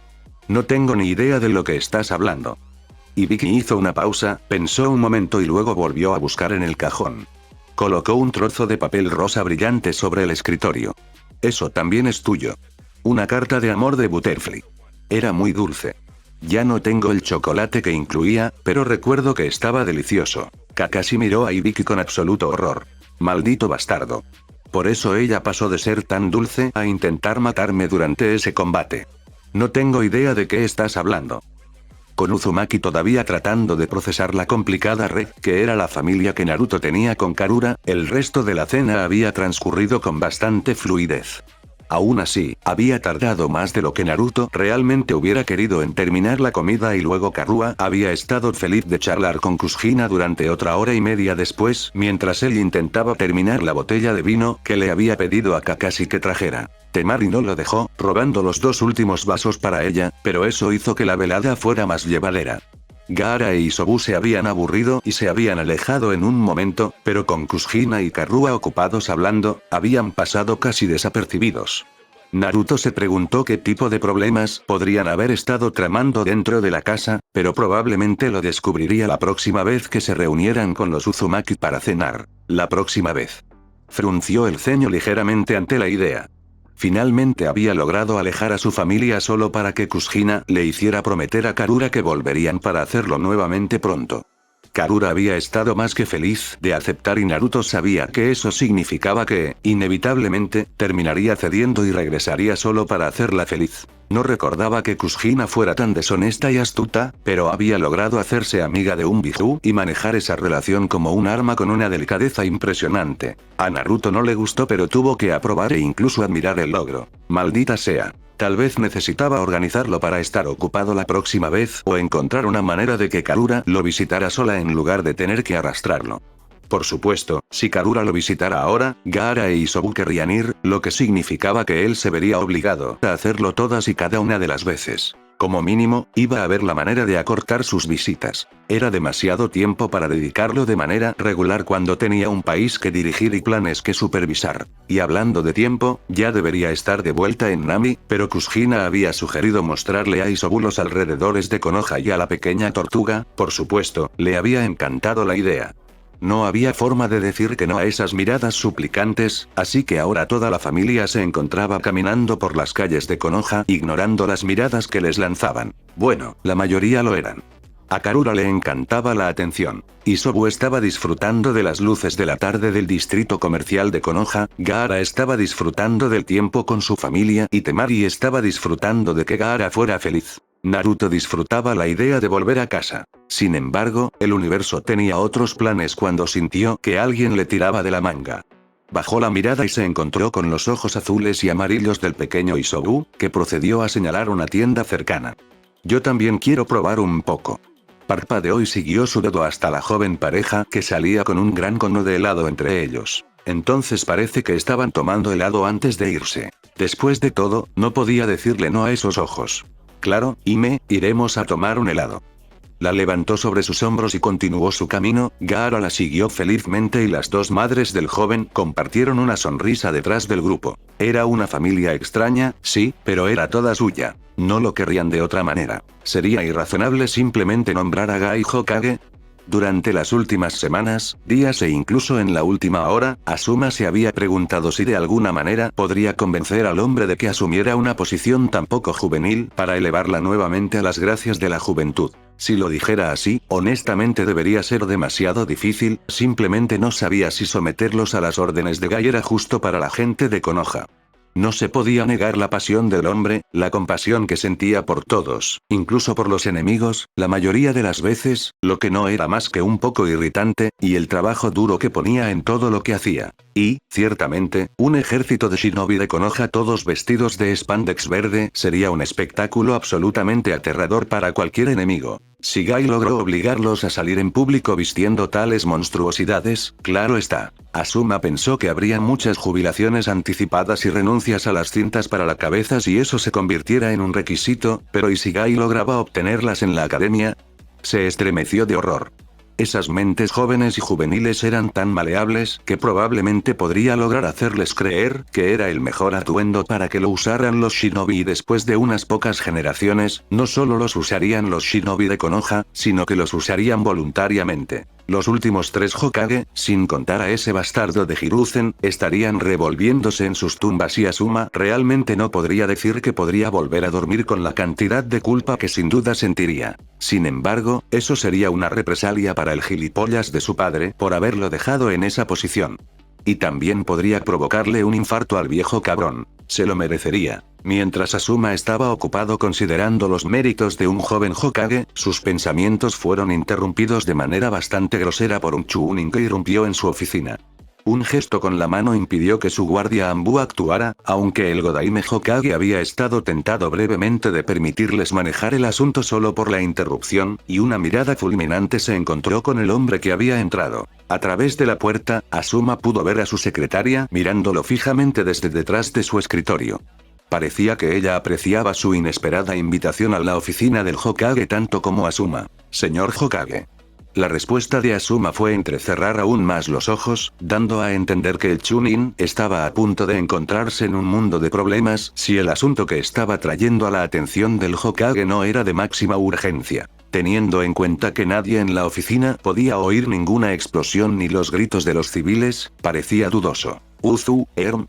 No tengo ni idea de lo que estás hablando. Ibiki hizo una pausa, pensó un momento y luego volvió a buscar en el cajón. Colocó un trozo de papel rosa brillante sobre el escritorio. Eso también es tuyo. Una carta de amor de Butterfly. Era muy dulce. Ya no tengo el chocolate que incluía, pero recuerdo que estaba delicioso. Kakashi miró a Ibiki con absoluto horror. Maldito bastardo. Por eso ella pasó de ser tan dulce a intentar matarme durante ese combate. No tengo idea de qué estás hablando. Con Uzumaki todavía tratando de procesar la complicada red que era la familia que Naruto tenía con Karura, el resto de la cena había transcurrido con bastante fluidez. Aún así, había tardado más de lo que Naruto realmente hubiera querido en terminar la comida y luego Karuha había estado feliz de charlar con Kushina durante otra hora y media después, mientras él intentaba terminar la botella de vino que le había pedido a Kakashi que trajera. Temari no lo dejó, robando los 2 últimos vasos para ella, pero eso hizo que la velada fuera más llevadera. Gaara e Isobu se habían aburrido y se habían alejado en un momento, pero con Kushina y Karuha ocupados hablando, habían pasado casi desapercibidos. Naruto se preguntó qué tipo de problemas podrían haber estado tramando dentro de la casa, pero probablemente lo descubriría la próxima vez que se reunieran con los Uzumaki para cenar. La próxima vez. Frunció el ceño ligeramente ante la idea. Finalmente había logrado alejar a su familia solo para que Kushina le hiciera prometer a Karura que volverían para hacerlo nuevamente pronto. Karura había estado más que feliz de aceptar y Naruto sabía que eso significaba que, inevitablemente, terminaría cediendo y regresaría solo para hacerla feliz. No recordaba que Kushina fuera tan deshonesta y astuta, pero había logrado hacerse amiga de un Biju y manejar esa relación como un arma con una delicadeza impresionante. A Naruto no le gustó pero tuvo que aprobar e incluso admirar el logro. Maldita sea. Tal vez necesitaba organizarlo para estar ocupado la próxima vez o encontrar una manera de que Karura lo visitara sola en lugar de tener que arrastrarlo. Por supuesto, si Karura lo visitara ahora, Gaara e Isobu querrían ir, lo que significaba que él se vería obligado a hacerlo todas y cada una de las veces. Como mínimo, iba a haber la manera de acortar sus visitas. Era demasiado tiempo para dedicarlo de manera regular cuando tenía un país que dirigir y planes que supervisar. Y hablando de tiempo, ya debería estar de vuelta en Nami, pero Kushina había sugerido mostrarle a Isobu los alrededores de Konoha y a la pequeña tortuga, por supuesto, le había encantado la idea. No había forma de decir que no a esas miradas suplicantes, así que ahora toda la familia se encontraba caminando por las calles de Konoha ignorando las miradas que les lanzaban. Bueno, la mayoría lo eran. A Karura le encantaba la atención. Isobu estaba disfrutando de las luces de la tarde del distrito comercial de Konoha, Gaara estaba disfrutando del tiempo con su familia y Temari estaba disfrutando de que Gaara fuera feliz. Naruto disfrutaba la idea de volver a casa. Sin embargo, el universo tenía otros planes cuando sintió que alguien le tiraba de la manga. Bajó la mirada y se encontró con los ojos azules y amarillos del pequeño Isobu, que procedió a señalar una tienda cercana. Yo también quiero probar un poco. Parpadeó y siguió su dedo hasta la joven pareja que salía con un gran cono de helado entre ellos. Entonces parece que estaban tomando helado antes de irse. Después de todo, no podía decirle no a esos ojos. Claro, iremos a tomar un helado. La levantó sobre sus hombros y continuó su camino, Gaara la siguió felizmente y las 2 madres del joven compartieron una sonrisa detrás del grupo. Era una familia extraña, sí, pero era toda suya. No lo querrían de otra manera. ¿Sería irrazonable simplemente nombrar a Gai Hokage? Durante las últimas semanas, días e incluso en la última hora, Asuma se había preguntado si de alguna manera podría convencer al hombre de que asumiera una posición tan poco juvenil para elevarla nuevamente a las gracias de la juventud. Si lo dijera así, honestamente debería ser demasiado difícil, simplemente no sabía si someterlos a las órdenes de Gai era justo para la gente de Konoha. No se podía negar la pasión del hombre, la compasión que sentía por todos, incluso por los enemigos, la mayoría de las veces, lo que no era más que un poco irritante, y el trabajo duro que ponía en todo lo que hacía. Y, ciertamente, un ejército de shinobi de Konoha todos vestidos de spandex verde sería un espectáculo absolutamente aterrador para cualquier enemigo. Si Gai logró obligarlos a salir en público vistiendo tales monstruosidades, claro está. Asuma pensó que habría muchas jubilaciones anticipadas y renuncias a las cintas para la cabeza si eso se convirtiera en un requisito, pero ¿y si Gai lograba obtenerlas en la academia? Se estremeció de horror. Esas mentes jóvenes y juveniles eran tan maleables que probablemente podría lograr hacerles creer que era el mejor atuendo para que lo usaran los shinobi y después de unas pocas generaciones, no solo los usarían los shinobi de Konoha, sino que los usarían voluntariamente. Los últimos 3 Hokage, sin contar a ese bastardo de Hiruzen, estarían revolviéndose en sus tumbas y Asuma realmente no podría decir que podría volver a dormir con la cantidad de culpa que sin duda sentiría. Sin embargo, eso sería una represalia para el gilipollas de su padre por haberlo dejado en esa posición. Y también podría provocarle un infarto al viejo cabrón. Se lo merecería. Mientras Asuma estaba ocupado considerando los méritos de un joven Hokage, sus pensamientos fueron interrumpidos de manera bastante grosera por un Chunin que irrumpió en su oficina. Un gesto con la mano impidió que su guardia Anbu actuara, aunque el Godaime Hokage había estado tentado brevemente de permitirles manejar el asunto solo por la interrupción, y una mirada fulminante se encontró con el hombre que había entrado. A través de la puerta, Asuma pudo ver a su secretaria mirándolo fijamente desde detrás de su escritorio. Parecía que ella apreciaba su inesperada invitación a la oficina del Hokage tanto como Asuma. Señor Hokage. La respuesta de Asuma fue entrecerrar aún más los ojos, dando a entender que el Chunin estaba a punto de encontrarse en un mundo de problemas si el asunto que estaba trayendo a la atención del Hokage no era de máxima urgencia. Teniendo en cuenta que nadie en la oficina podía oír ninguna explosión ni los gritos de los civiles, parecía dudoso. Uzu,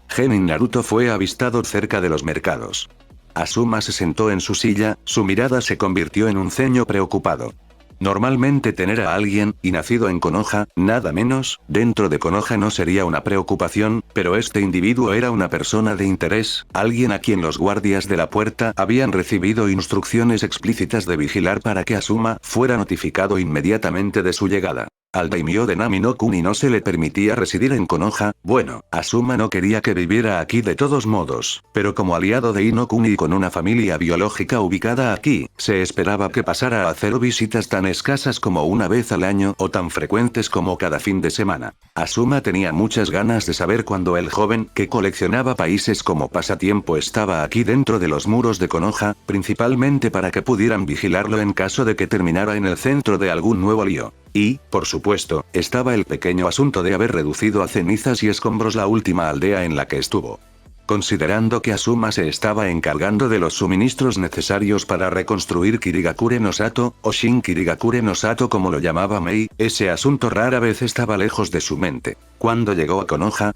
Genin Naruto fue avistado cerca de los mercados. Asuma se sentó en su silla, su mirada se convirtió en un ceño preocupado. Normalmente tener a alguien, y nacido en Konoha, nada menos, dentro de Konoha no sería una preocupación, pero este individuo era una persona de interés, alguien a quien los guardias de la puerta habían recibido instrucciones explícitas de vigilar para que Asuma fuera notificado inmediatamente de su llegada. Al daimyo de Nami no Kuni no se le permitía residir en Konoha, bueno, Asuma no quería que viviera aquí de todos modos, pero como aliado de Ino Kuni y con una familia biológica ubicada aquí, se esperaba que pasara a hacer visitas tan escasas como una vez al año o tan frecuentes como cada fin de semana. Asuma tenía muchas ganas de saber cuándo el joven que coleccionaba países como pasatiempo estaba aquí dentro de los muros de Konoha, principalmente para que pudieran vigilarlo en caso de que terminara en el centro de algún nuevo lío. Y, por supuesto, estaba el pequeño asunto de haber reducido a cenizas y escombros la última aldea en la que estuvo. Considerando que Asuma se estaba encargando de los suministros necesarios para reconstruir Kirigakure no Sato, o Shin Kirigakure no Sato como lo llamaba Mei, ese asunto rara vez estaba lejos de su mente. ¿Cuándo llegó a Konoha?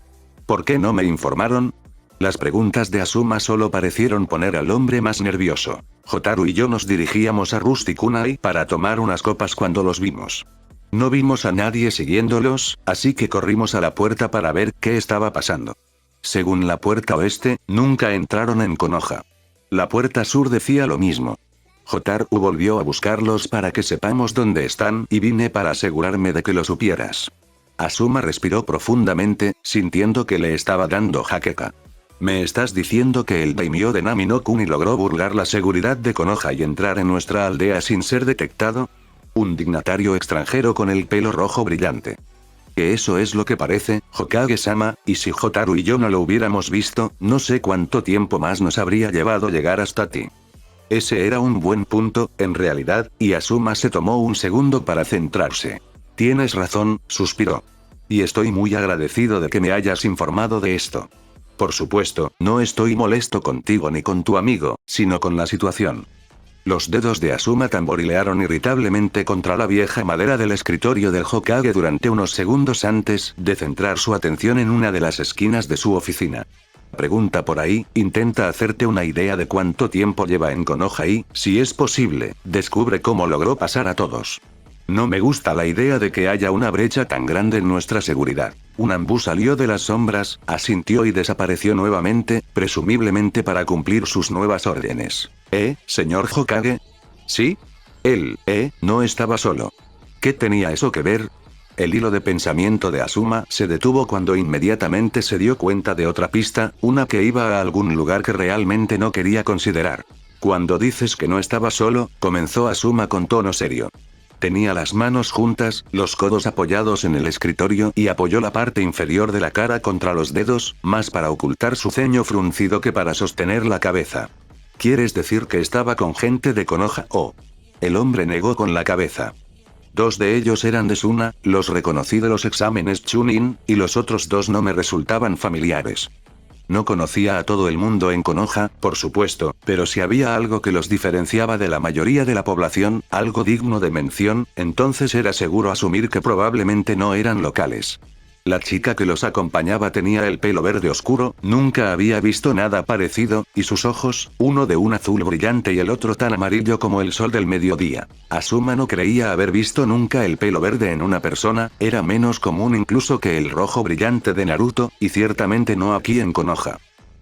¿Por qué no me informaron? Las preguntas de Asuma solo parecieron poner al hombre más nervioso. Hotaru y yo nos dirigíamos a Rusty Kunai para tomar unas copas cuando los vimos. No vimos a nadie siguiéndolos, así que corrimos a la puerta para ver qué estaba pasando. Según la puerta oeste, nunca entraron en Konoha. La puerta sur decía lo mismo. Hotaru volvió a buscarlos para que sepamos dónde están y vine para asegurarme de que lo supieras. Asuma respiró profundamente, sintiendo que le estaba dando jaqueca. ¿Me estás diciendo que el daimyo de Nami no Kuni logró burlar la seguridad de Konoha y entrar en nuestra aldea sin ser detectado? Un dignatario extranjero con el pelo rojo brillante. Que eso es lo que parece, Hokage-sama, y si Hotaru y yo no lo hubiéramos visto, no sé cuánto tiempo más nos habría llevado llegar hasta ti. Ese era un buen punto, en realidad, y Asuma se tomó un segundo para centrarse. Tienes razón, suspiró. Y estoy muy agradecido de que me hayas informado de esto. Por supuesto, no estoy molesto contigo ni con tu amigo, sino con la situación. Los dedos de Asuma tamborilearon irritablemente contra la vieja madera del escritorio del Hokage durante unos segundos antes de centrar su atención en una de las esquinas de su oficina. Pregunta por ahí, intenta hacerte una idea de cuánto tiempo lleva en Konoha y, si es posible, descubre cómo logró pasar a todos. No me gusta la idea de que haya una brecha tan grande en nuestra seguridad. Un Anbu salió de las sombras, asintió y desapareció nuevamente, presumiblemente para cumplir sus nuevas órdenes. Señor Hokage? ¿Sí? Él, no estaba solo. ¿Qué tenía eso que ver? El hilo de pensamiento de Asuma se detuvo cuando inmediatamente se dio cuenta de otra pista, una que iba a algún lugar que realmente no quería considerar. Cuando dices que no estaba solo, comenzó Asuma con tono serio. Tenía las manos juntas, los codos apoyados en el escritorio y apoyó la parte inferior de la cara contra los dedos, más para ocultar su ceño fruncido que para sostener la cabeza. ¿Quieres decir que estaba con gente de Konoha? El hombre negó con la cabeza. 2 de ellos eran de Suna, los reconocí de los exámenes Chunin, y los otros 2 no me resultaban familiares. No conocía a todo el mundo en Konoha, por supuesto, pero si había algo que los diferenciaba de la mayoría de la población, algo digno de mención, entonces era seguro asumir que probablemente no eran locales. La chica que los acompañaba tenía el pelo verde oscuro, nunca había visto nada parecido, y sus ojos, uno de un azul brillante y el otro tan amarillo como el sol del mediodía. Asuma no creía haber visto nunca el pelo verde en una persona, era menos común incluso que el rojo brillante de Naruto, y ciertamente no aquí en Konoha.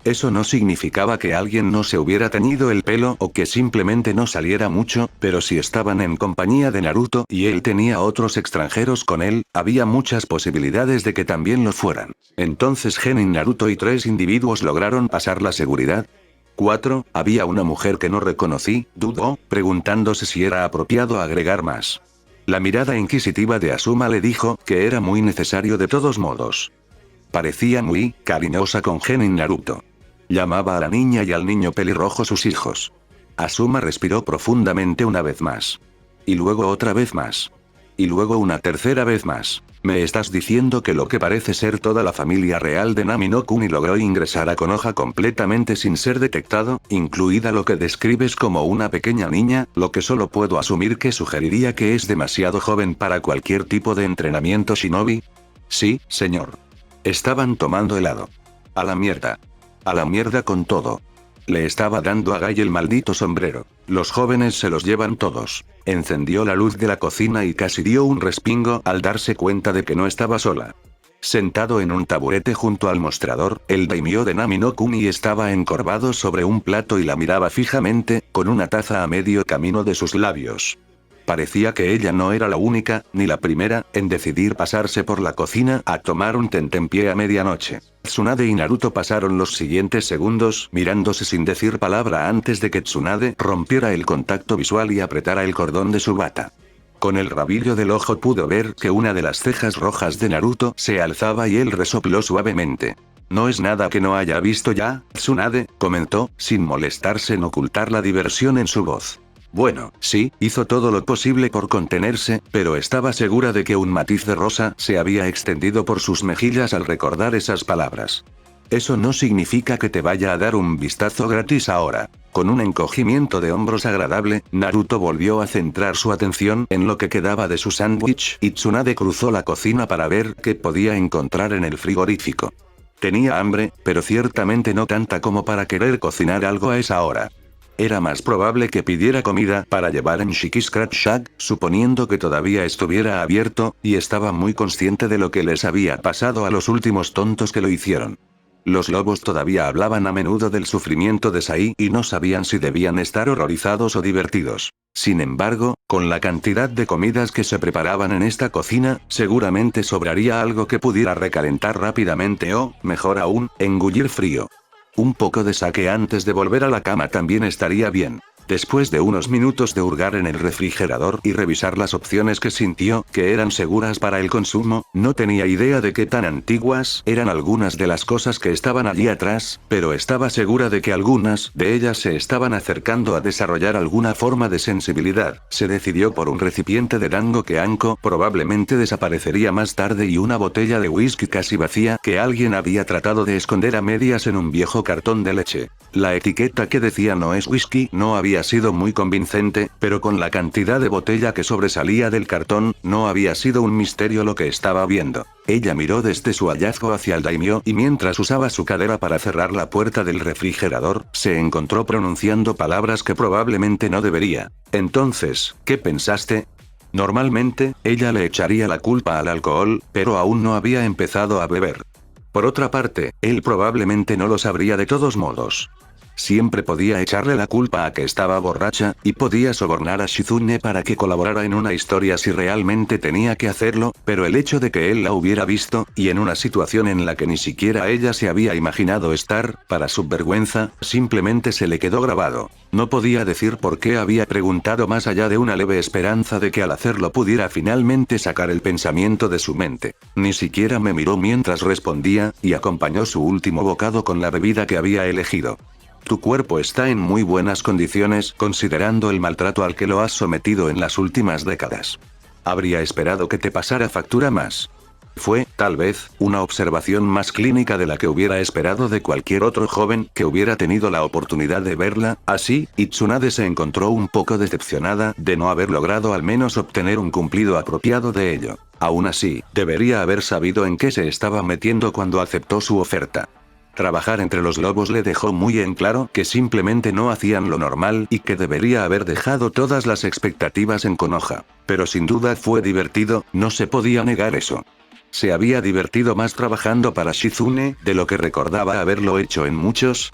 Eso no significaba que alguien no se hubiera teñido el pelo o que simplemente no saliera mucho, pero si estaban en compañía de Naruto y él tenía otros extranjeros con él, había muchas posibilidades de que también lo fueran. Entonces Genin, Naruto y 3 individuos lograron pasar la seguridad. 4. Había una mujer que no reconocí, dudó, preguntándose si era apropiado agregar más. La mirada inquisitiva de Asuma le dijo que era muy necesario de todos modos. Parecía muy cariñosa con Genin Naruto. Llamaba a la niña y al niño pelirrojo sus hijos. Asuma respiró profundamente una vez más. Y luego otra vez más. Y luego una tercera vez más. ¿Me estás diciendo que lo que parece ser toda la familia real de Nami no Kuni logró ingresar a Konoha completamente sin ser detectado, incluida lo que describes como una pequeña niña, lo que solo puedo asumir que sugeriría que es demasiado joven para cualquier tipo de entrenamiento shinobi? Sí, señor. Estaban tomando helado. A la mierda. A la mierda con todo. Le estaba dando a Guy el maldito sombrero. Los jóvenes se los llevan todos. Encendió la luz de la cocina y casi dio un respingo al darse cuenta de que no estaba sola. Sentado en un taburete junto al mostrador, el daimyo de Nami no Kuni estaba encorvado sobre un plato y la miraba fijamente, con una taza a medio camino de sus labios. Parecía que ella no era la única, ni la primera, en decidir pasarse por la cocina a tomar un tentempié a medianoche. Tsunade y Naruto pasaron los siguientes segundos mirándose sin decir palabra antes de que Tsunade rompiera el contacto visual y apretara el cordón de su bata. Con el rabillo del ojo pudo ver que una de las cejas rojas de Naruto se alzaba y él resopló suavemente. No es nada que no haya visto ya, Tsunade, comentó, sin molestarse en ocultar la diversión en su voz. Bueno, sí, hizo todo lo posible por contenerse, pero estaba segura de que un matiz de rosa se había extendido por sus mejillas al recordar esas palabras. Eso no significa que te vaya a dar un vistazo gratis ahora. Con un encogimiento de hombros agradable, Naruto volvió a centrar su atención en lo que quedaba de su sándwich y Tsunade cruzó la cocina para ver qué podía encontrar en el frigorífico. Tenía hambre, pero ciertamente no tanta como para querer cocinar algo a esa hora. Era más probable que pidiera comida para llevar en Shiki Scratch Shack, suponiendo que todavía estuviera abierto, y estaba muy consciente de lo que les había pasado a los últimos tontos que lo hicieron. Los lobos todavía hablaban a menudo del sufrimiento de Sai y no sabían si debían estar horrorizados o divertidos. Sin embargo, con la cantidad de comidas que se preparaban en esta cocina, seguramente sobraría algo que pudiera recalentar rápidamente o, mejor aún, engullir frío. Un poco de sake antes de volver a la cama también estaría bien. Después de unos minutos de hurgar en el refrigerador y revisar las opciones que sintió que eran seguras para el consumo, no tenía idea de qué tan antiguas eran algunas de las cosas que estaban allí atrás, pero estaba segura de que algunas de ellas se estaban acercando a desarrollar alguna forma de sensibilidad. Se decidió por un recipiente de dango que Anko probablemente desaparecería más tarde y una botella de whisky casi vacía que alguien había tratado de esconder a medias en un viejo cartón de leche. La etiqueta que decía no es whisky no había sido muy convincente, pero con la cantidad de botella que sobresalía del cartón, no había sido un misterio lo que estaba viendo. Ella miró desde su hallazgo hacia el daimyo y mientras usaba su cadera para cerrar la puerta del refrigerador, se encontró pronunciando palabras que probablemente no debería. Entonces, ¿qué pensaste? Normalmente, ella le echaría la culpa al alcohol, pero aún no había empezado a beber. Por otra parte, él probablemente no lo sabría de todos modos. Siempre podía echarle la culpa a que estaba borracha, y podía sobornar a Shizune para que colaborara en una historia si realmente tenía que hacerlo, pero el hecho de que él la hubiera visto, y en una situación en la que ni siquiera ella se había imaginado estar, para su vergüenza, simplemente se le quedó grabado. No podía decir por qué había preguntado más allá de una leve esperanza de que al hacerlo pudiera finalmente sacar el pensamiento de su mente. Ni siquiera me miró mientras respondía, y acompañó su último bocado con la bebida que había elegido. Tu cuerpo está en muy buenas condiciones, considerando el maltrato al que lo has sometido en las últimas décadas. Habría esperado que te pasara factura más. Fue, tal vez, una observación más clínica de la que hubiera esperado de cualquier otro joven que hubiera tenido la oportunidad de verla, así, y Tsunade se encontró un poco decepcionada de no haber logrado al menos obtener un cumplido apropiado de ello. Aún así, debería haber sabido en qué se estaba metiendo cuando aceptó su oferta. Trabajar entre los lobos le dejó muy en claro que simplemente no hacían lo normal y que debería haber dejado todas las expectativas en Konoha. Pero sin duda fue divertido, no se podía negar eso. Se había divertido más trabajando para Shizune, de lo que recordaba haberlo hecho en muchos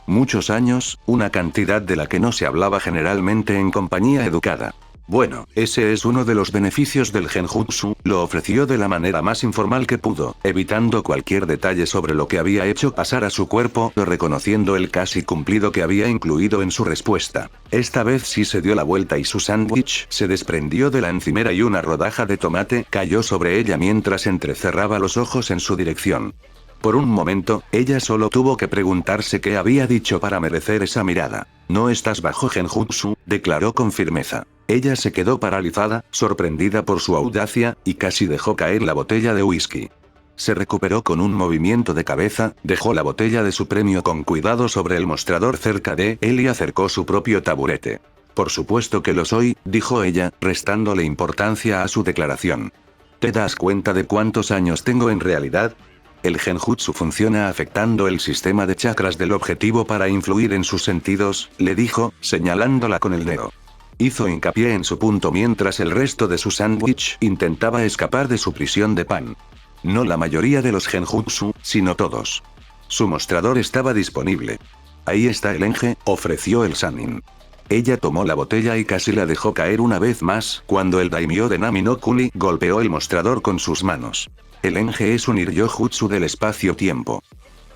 años, una cantidad de la que no se hablaba generalmente en compañía educada. Bueno, ese es uno de los beneficios del genjutsu, lo ofreció de la manera más informal que pudo, evitando cualquier detalle sobre lo que había hecho pasar a su cuerpo, reconociendo el casi cumplido que había incluido en su respuesta. Esta vez sí se dio la vuelta y su sándwich se desprendió de la encimera y una rodaja de tomate cayó sobre ella mientras entrecerraba los ojos en su dirección. Por un momento, ella solo tuvo que preguntarse qué había dicho para merecer esa mirada. No estás bajo genjutsu, declaró con firmeza. Ella se quedó paralizada, sorprendida por su audacia, y casi dejó caer la botella de whisky. Se recuperó con un movimiento de cabeza, dejó la botella de su premio con cuidado sobre el mostrador cerca de él y acercó su propio taburete. Por supuesto que lo soy, dijo ella, restándole importancia a su declaración. ¿Te das cuenta de cuántos años tengo en realidad? El genjutsu funciona afectando el sistema de chakras del objetivo para influir en sus sentidos, le dijo, señalándola con el dedo. Hizo hincapié en su punto mientras el resto de su sándwich intentaba escapar de su prisión de pan. No la mayoría de los genjutsu, sino todos. Su mostrador estaba disponible. Ahí está el Enge, ofreció el Sannin. Ella tomó la botella y casi la dejó caer una vez más, cuando el daimyo de Nami no Kuni golpeó el mostrador con sus manos. El Enge es un Iryo-jutsu del espacio-tiempo.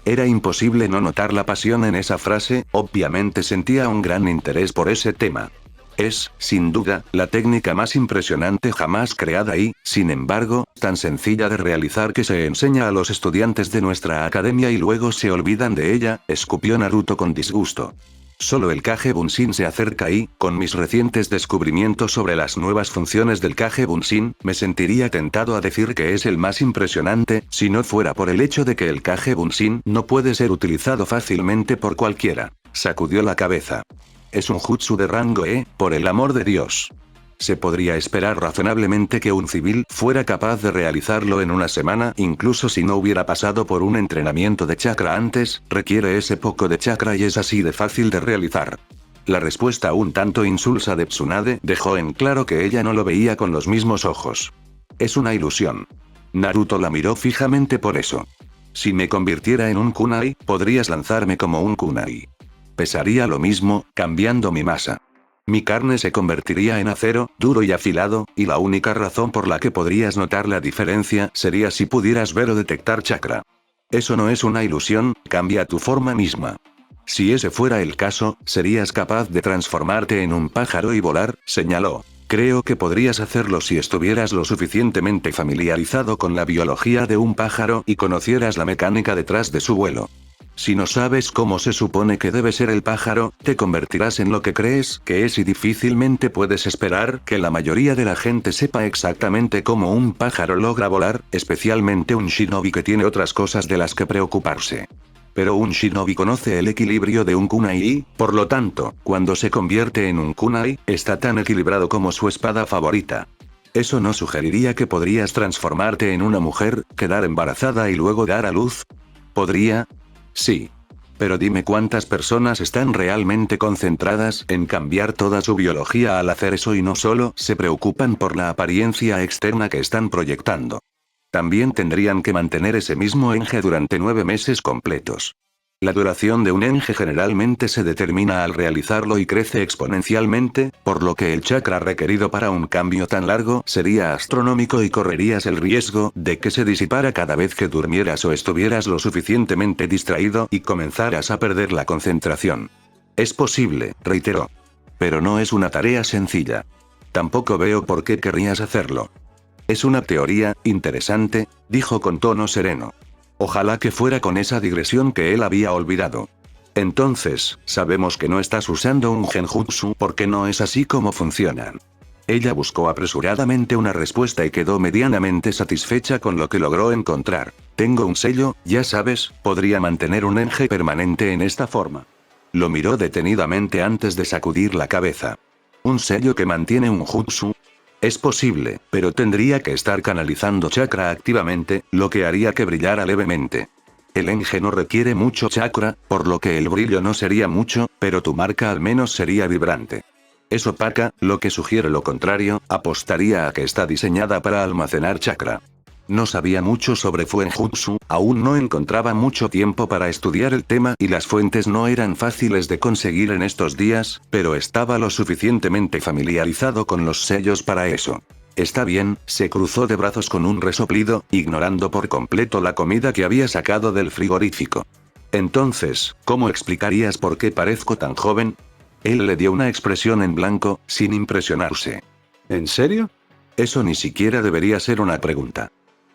Era imposible no notar la pasión en esa frase, obviamente sentía un gran interés por ese tema. Es, sin duda, la técnica más impresionante jamás creada y, sin embargo, tan sencilla de realizar que se enseña a los estudiantes de nuestra academia y luego se olvidan de ella, escupió Naruto con disgusto. Solo el Kage Bunshin se acerca y, con mis recientes descubrimientos sobre las nuevas funciones del Kage Bunshin, me sentiría tentado a decir que es el más impresionante, si no fuera por el hecho de que el Kage Bunshin no puede ser utilizado fácilmente por cualquiera. Sacudió la cabeza. Es un jutsu de rango E, por el amor de Dios. Se podría esperar razonablemente que un civil fuera capaz de realizarlo en una semana, incluso si no hubiera pasado por un entrenamiento de chakra antes, requiere ese poco de chakra y es así de fácil de realizar. La respuesta un tanto insulsa de Tsunade dejó en claro que ella no lo veía con los mismos ojos. Es una ilusión. Naruto la miró fijamente por eso. Si me convirtiera en un kunai, podrías lanzarme como un kunai. Pesaría lo mismo, cambiando mi masa. Mi carne se convertiría en acero, duro y afilado, y la única razón por la que podrías notar la diferencia sería si pudieras ver o detectar chakra. Eso no es una ilusión, cambia tu forma misma. Si ese fuera el caso, serías capaz de transformarte en un pájaro y volar, señaló. Creo que podrías hacerlo si estuvieras lo suficientemente familiarizado con la biología de un pájaro y conocieras la mecánica detrás de su vuelo. Si no sabes cómo se supone que debe ser el pájaro, te convertirás en lo que crees que es y difícilmente puedes esperar que la mayoría de la gente sepa exactamente cómo un pájaro logra volar, especialmente un shinobi que tiene otras cosas de las que preocuparse. Pero un shinobi conoce el equilibrio de un kunai y, por lo tanto, cuando se convierte en un kunai, está tan equilibrado como su espada favorita. ¿Eso no sugeriría que podrías transformarte en una mujer, quedar embarazada y luego dar a luz? ¿Podría? Sí. Pero dime cuántas personas están realmente concentradas en cambiar toda su biología al hacer eso y no solo se preocupan por la apariencia externa que están proyectando. También tendrían que mantener ese mismo enge durante 9 meses completos. La duración de un enge generalmente se determina al realizarlo y crece exponencialmente, por lo que el chakra requerido para un cambio tan largo sería astronómico y correrías el riesgo de que se disipara cada vez que durmieras o estuvieras lo suficientemente distraído y comenzaras a perder la concentración. Es posible, reiteró. Pero no es una tarea sencilla. Tampoco veo por qué querrías hacerlo. Es una teoría interesante, dijo con tono sereno. Ojalá que fuera con esa digresión que él había olvidado. Entonces, sabemos que no estás usando un genjutsu porque no es así como funcionan. Ella buscó apresuradamente una respuesta y quedó medianamente satisfecha con lo que logró encontrar. Tengo un sello, ya sabes, podría mantener un enge permanente en esta forma. Lo miró detenidamente antes de sacudir la cabeza. ¿Un sello que mantiene un jutsu? Es posible, pero tendría que estar canalizando chakra activamente, lo que haría que brillara levemente. El enge no requiere mucho chakra, por lo que el brillo no sería mucho, pero tu marca al menos sería vibrante. Es opaca, lo que sugiere lo contrario, apostaría a que está diseñada para almacenar chakra. No sabía mucho sobre Fuenjutsu, aún no encontraba mucho tiempo para estudiar el tema y las fuentes no eran fáciles de conseguir en estos días, pero estaba lo suficientemente familiarizado con los sellos para eso. Está bien, se cruzó de brazos con un resoplido, ignorando por completo la comida que había sacado del frigorífico. Entonces, ¿cómo explicarías por qué parezco tan joven? Él le dio una expresión en blanco, sin impresionarse. ¿En serio? Eso ni siquiera debería ser una pregunta.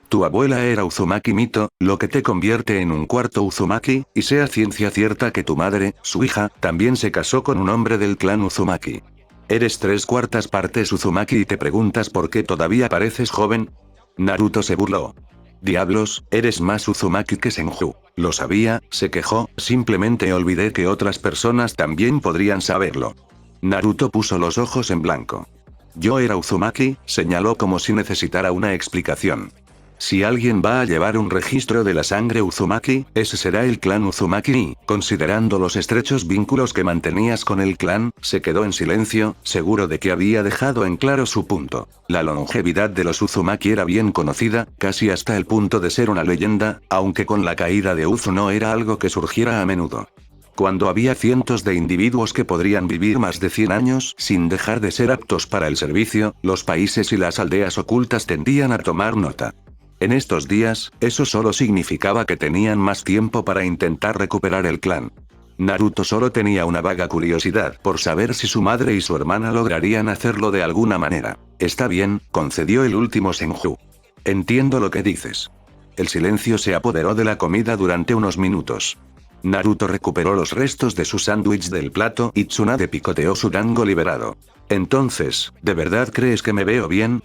Tu abuela era Uzumaki Mito, lo que te convierte en un cuarto Uzumaki, y sea ciencia cierta que tu madre, su hija, también se casó con un hombre del clan Uzumaki. Eres 3/4 partes Uzumaki y te preguntas por qué todavía pareces joven. Naruto se burló. Diablos, eres más Uzumaki que Senju. Lo sabía, se quejó, simplemente olvidé que otras personas también podrían saberlo. Naruto puso los ojos en blanco. Yo era Uzumaki, señaló como si necesitara una explicación. Si alguien va a llevar un registro de la sangre Uzumaki, ese será el clan Uzumaki y, considerando los estrechos vínculos que mantenías con el clan, se quedó en silencio, seguro de que había dejado en claro su punto. La longevidad de los Uzumaki era bien conocida, casi hasta el punto de ser una leyenda, aunque con la caída de Uzu no era algo que surgiera a menudo. Cuando había cientos de individuos que podrían vivir más de 100 años sin dejar de ser aptos para el servicio, los países y las aldeas ocultas tendían a tomar nota. En estos días, eso solo significaba que tenían más tiempo para intentar recuperar el clan. Naruto solo tenía una vaga curiosidad por saber si su madre y su hermana lograrían hacerlo de alguna manera. Está bien, concedió el último Senju. Entiendo lo que dices. El silencio se apoderó de la comida durante unos minutos. Naruto recuperó los restos de su sándwich del plato y Tsunade picoteó su dango liberado. Entonces, ¿de verdad crees que me veo bien?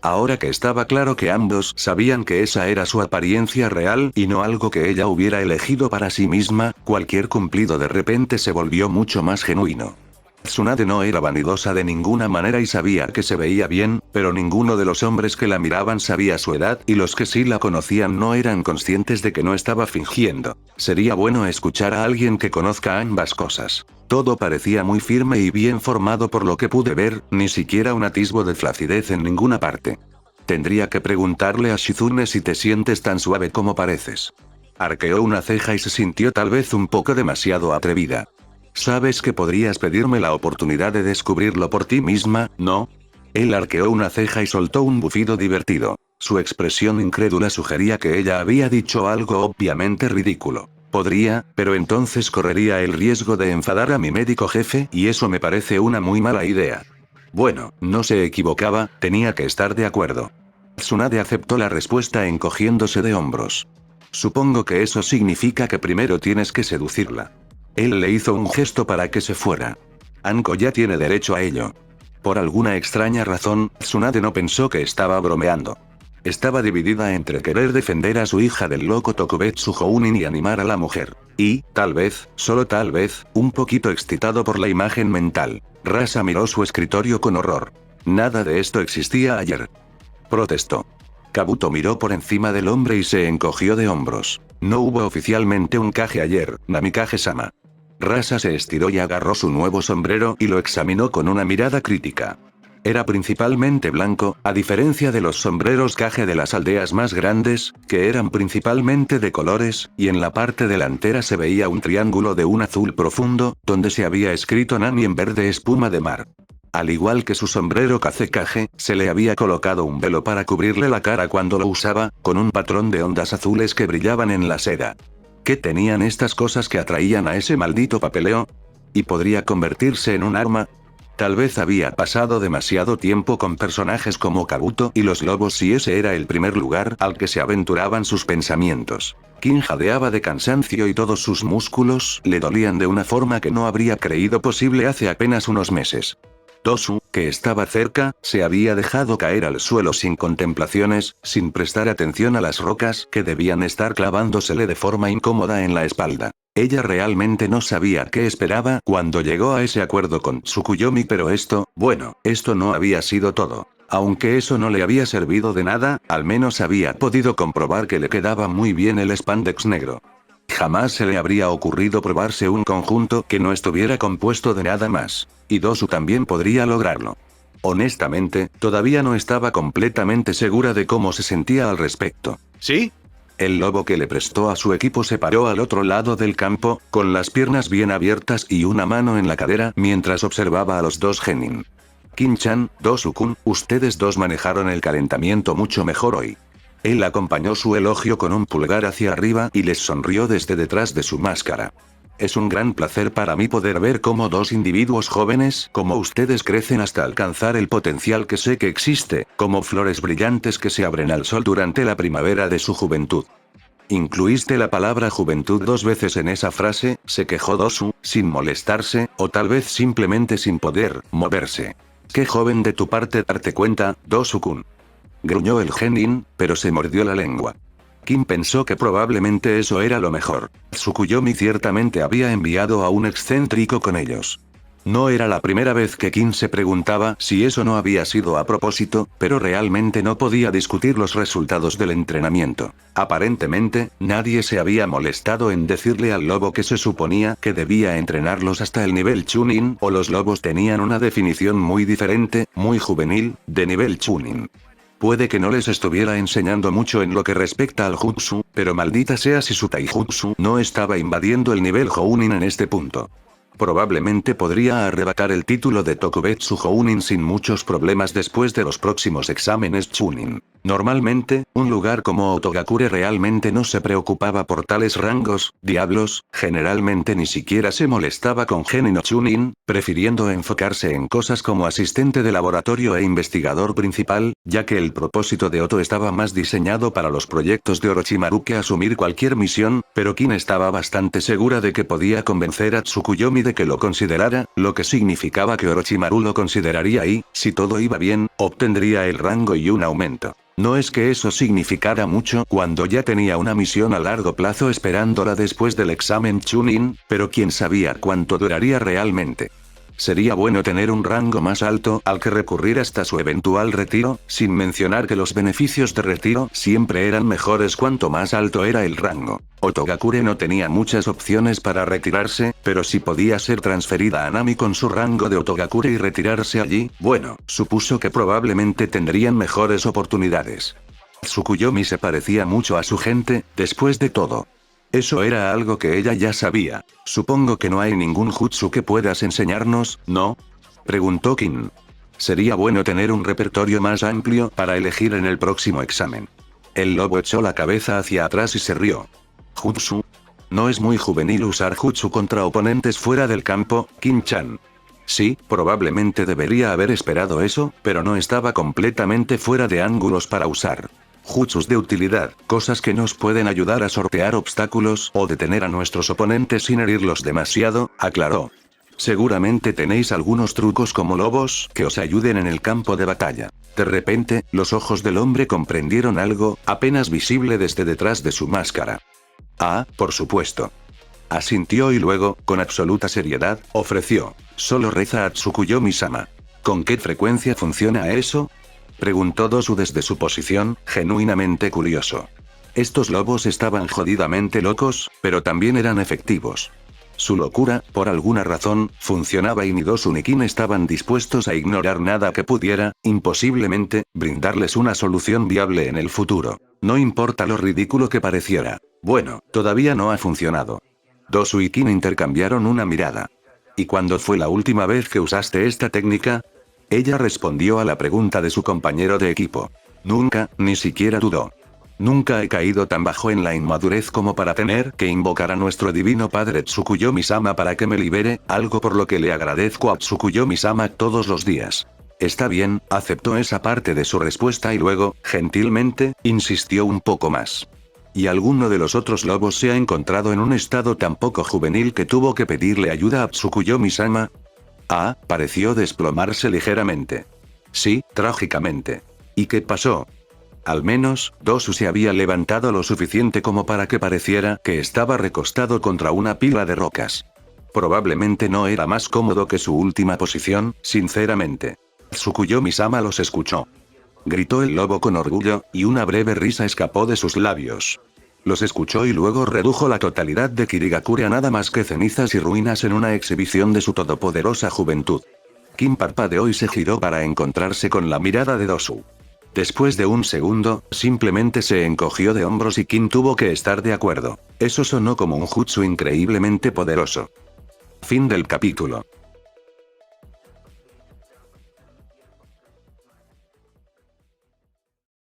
Ahora que estaba claro que ambos sabían que esa era su apariencia real y no algo que ella hubiera elegido para sí misma, cualquier cumplido de repente se volvió mucho más genuino. Tsunade no era vanidosa de ninguna manera y sabía que se veía bien, pero ninguno de los hombres que la miraban sabía su edad y los que sí la conocían no eran conscientes de que no estaba fingiendo. Sería bueno escuchar a alguien que conozca ambas cosas. Todo parecía muy firme y bien formado por lo que pude ver, ni siquiera un atisbo de flacidez en ninguna parte. Tendría que preguntarle a Shizune si te sientes tan suave como pareces. Arqueó una ceja y se sintió tal vez un poco demasiado atrevida. Sabes que podrías pedirme la oportunidad de descubrirlo por ti misma, ¿no? Él arqueó una ceja y soltó un bufido divertido. Su expresión incrédula sugería que ella había dicho algo obviamente ridículo. Podría, pero entonces correría el riesgo de enfadar a mi médico jefe y eso me parece una muy mala idea. Bueno, no se equivocaba, tenía que estar de acuerdo. Tsunade aceptó la respuesta encogiéndose de hombros. Supongo que eso significa que primero tienes que seducirla. Él le hizo un gesto para que se fuera. Anko ya tiene derecho a ello. Por alguna extraña razón, Tsunade no pensó que estaba bromeando. Estaba dividida entre querer defender a su hija del loco Tokubetsu Jounin y animar a la mujer. Y, tal vez, solo tal vez, un poquito excitado por la imagen mental. Rasa miró su escritorio con horror. Nada de esto existía ayer. Protestó. Kabuto miró por encima del hombre y se encogió de hombros. No hubo oficialmente un Kage ayer, Namikage-sama. Rasa se estiró y agarró su nuevo sombrero y lo examinó con una mirada crítica. Era principalmente blanco, a diferencia de los sombreros Kage de las aldeas más grandes, que eran principalmente de colores, y en la parte delantera se veía un triángulo de un azul profundo, donde se había escrito Nami en verde espuma de mar. Al igual que su sombrero Kazekage, se le había colocado un velo para cubrirle la cara cuando lo usaba, con un patrón de ondas azules que brillaban en la seda. ¿Qué tenían estas cosas que atraían a ese maldito papeleo? ¿Y podría convertirse en un arma? Tal vez había pasado demasiado tiempo con personajes como Kabuto y los lobos y ese era el primer lugar al que se aventuraban sus pensamientos. King jadeaba de cansancio y todos sus músculos le dolían de una forma que no habría creído posible hace apenas unos meses. Tosu, que estaba cerca, se había dejado caer al suelo sin contemplaciones, sin prestar atención a las rocas que debían estar clavándosele de forma incómoda en la espalda. Ella realmente no sabía qué esperaba cuando llegó a ese acuerdo con Tsukuyomi, pero esto no había sido todo. Aunque eso no le había servido de nada, al menos había podido comprobar que le quedaba muy bien el spandex negro. Jamás se le habría ocurrido probarse un conjunto que no estuviera compuesto de nada más. Y Dosu también podría lograrlo. Honestamente, todavía no estaba completamente segura de cómo se sentía al respecto. ¿Sí? El lobo que le prestó a su equipo se paró al otro lado del campo, con las piernas bien abiertas y una mano en la cadera mientras observaba a los dos genin. Kin-chan, Do-sukun, ustedes dos manejaron el calentamiento mucho mejor hoy. Él acompañó su elogio con un pulgar hacia arriba y les sonrió desde detrás de su máscara. Es un gran placer para mí poder ver cómo dos individuos jóvenes como ustedes crecen hasta alcanzar el potencial que sé que existe, como flores brillantes que se abren al sol durante la primavera de su juventud. Incluiste la palabra juventud 2 veces en esa frase, se quejó Dosu, sin molestarse, o tal vez simplemente sin poder moverse. Qué joven de tu parte darte cuenta, Do-sukun. Gruñó el genin, pero se mordió la lengua. Kim pensó que probablemente eso era lo mejor. Tsukuyomi ciertamente había enviado a un excéntrico con ellos. No era la primera vez que Kim se preguntaba si eso no había sido a propósito, pero realmente no podía discutir los resultados del entrenamiento. Aparentemente, nadie se había molestado en decirle al lobo que se suponía que debía entrenarlos hasta el nivel Chunin, o los lobos tenían una definición muy diferente, muy juvenil, de nivel Chunin. Puede que no les estuviera enseñando mucho en lo que respecta al jutsu, pero maldita sea si su taijutsu no estaba invadiendo el nivel Jounin en este punto. Probablemente podría arrebatar el título de Tokubetsu Jounin sin muchos problemas después de los próximos exámenes Chunin. Normalmente, un lugar como Otogakure realmente no se preocupaba por tales rangos, diablos, generalmente ni siquiera se molestaba con genin o Chunin, prefiriendo enfocarse en cosas como asistente de laboratorio e investigador principal, ya que el propósito de Oto estaba más diseñado para los proyectos de Orochimaru que asumir cualquier misión, pero Kin estaba bastante segura de que podía convencer a Tsukuyomi de que lo considerara, lo que significaba que Orochimaru lo consideraría y, si todo iba bien, obtendría el rango y un aumento. No es que eso significara mucho cuando ya tenía una misión a largo plazo esperándola después del examen Chunin, pero quién sabía cuánto duraría realmente. Sería bueno tener un rango más alto al que recurrir hasta su eventual retiro, sin mencionar que los beneficios de retiro siempre eran mejores cuanto más alto era el rango. Otogakure no tenía muchas opciones para retirarse, pero si podía ser transferida a Nami con su rango de Otogakure y retirarse allí, bueno, supuso que probablemente tendrían mejores oportunidades. Tsukuyomi se parecía mucho a su gente, después de todo. Eso era algo que ella ya sabía. Supongo que no hay ningún jutsu que puedas enseñarnos, ¿no? Preguntó Kin. Sería bueno tener un repertorio más amplio para elegir en el próximo examen. El lobo echó la cabeza hacia atrás y se rió. ¿Jutsu? No es muy juvenil usar jutsu contra oponentes fuera del campo, Kin-chan. Sí, probablemente debería haber esperado eso, pero no estaba completamente fuera de ángulos para usar jutsus de utilidad, cosas que nos pueden ayudar a sortear obstáculos o detener a nuestros oponentes sin herirlos demasiado, aclaró. Seguramente tenéis algunos trucos como lobos que os ayuden en el campo de batalla. De repente, los ojos del hombre comprendieron algo, apenas visible desde detrás de su máscara. Ah, por supuesto. Asintió y luego, con absoluta seriedad, ofreció. Solo reza a Tsukuyomi-sama. ¿Con qué frecuencia funciona eso? Preguntó Dosu desde su posición, genuinamente curioso. Estos lobos estaban jodidamente locos, pero también eran efectivos. Su locura, por alguna razón, funcionaba y ni Dosu ni Kin estaban dispuestos a ignorar nada que pudiera, imposiblemente, brindarles una solución viable en el futuro. No importa lo ridículo que pareciera. Bueno, todavía no ha funcionado. Dosu y Kin intercambiaron una mirada. ¿Y cuándo fue la última vez que usaste esta técnica? Ella respondió a la pregunta de su compañero de equipo. Nunca, ni siquiera dudó. Nunca he caído tan bajo en la inmadurez como para tener que invocar a nuestro divino padre Tsukuyomi-sama para que me libere, algo por lo que le agradezco a Tsukuyomi-sama todos los días. Está bien, aceptó esa parte de su respuesta y luego, gentilmente, insistió un poco más. ¿Y alguno de los otros lobos se ha encontrado en un estado tan poco juvenil que tuvo que pedirle ayuda a Tsukuyomi-sama? Ah, pareció desplomarse ligeramente. Sí, trágicamente. ¿Y qué pasó? Al menos, Dosu se había levantado lo suficiente como para que pareciera que estaba recostado contra una pila de rocas. Probablemente no era más cómodo que su última posición, sinceramente. Tsukuyomi-sama los escuchó. Gritó el lobo con orgullo, y una breve risa escapó de sus labios. Los escuchó y luego redujo la totalidad de Kirigakure a nada más que cenizas y ruinas en una exhibición de su todopoderosa juventud. Kim parpadeó y se giró para encontrarse con la mirada de Dosu. Después de un segundo, simplemente se encogió de hombros y Kim tuvo que estar de acuerdo. Eso sonó como un jutsu increíblemente poderoso. Fin del capítulo.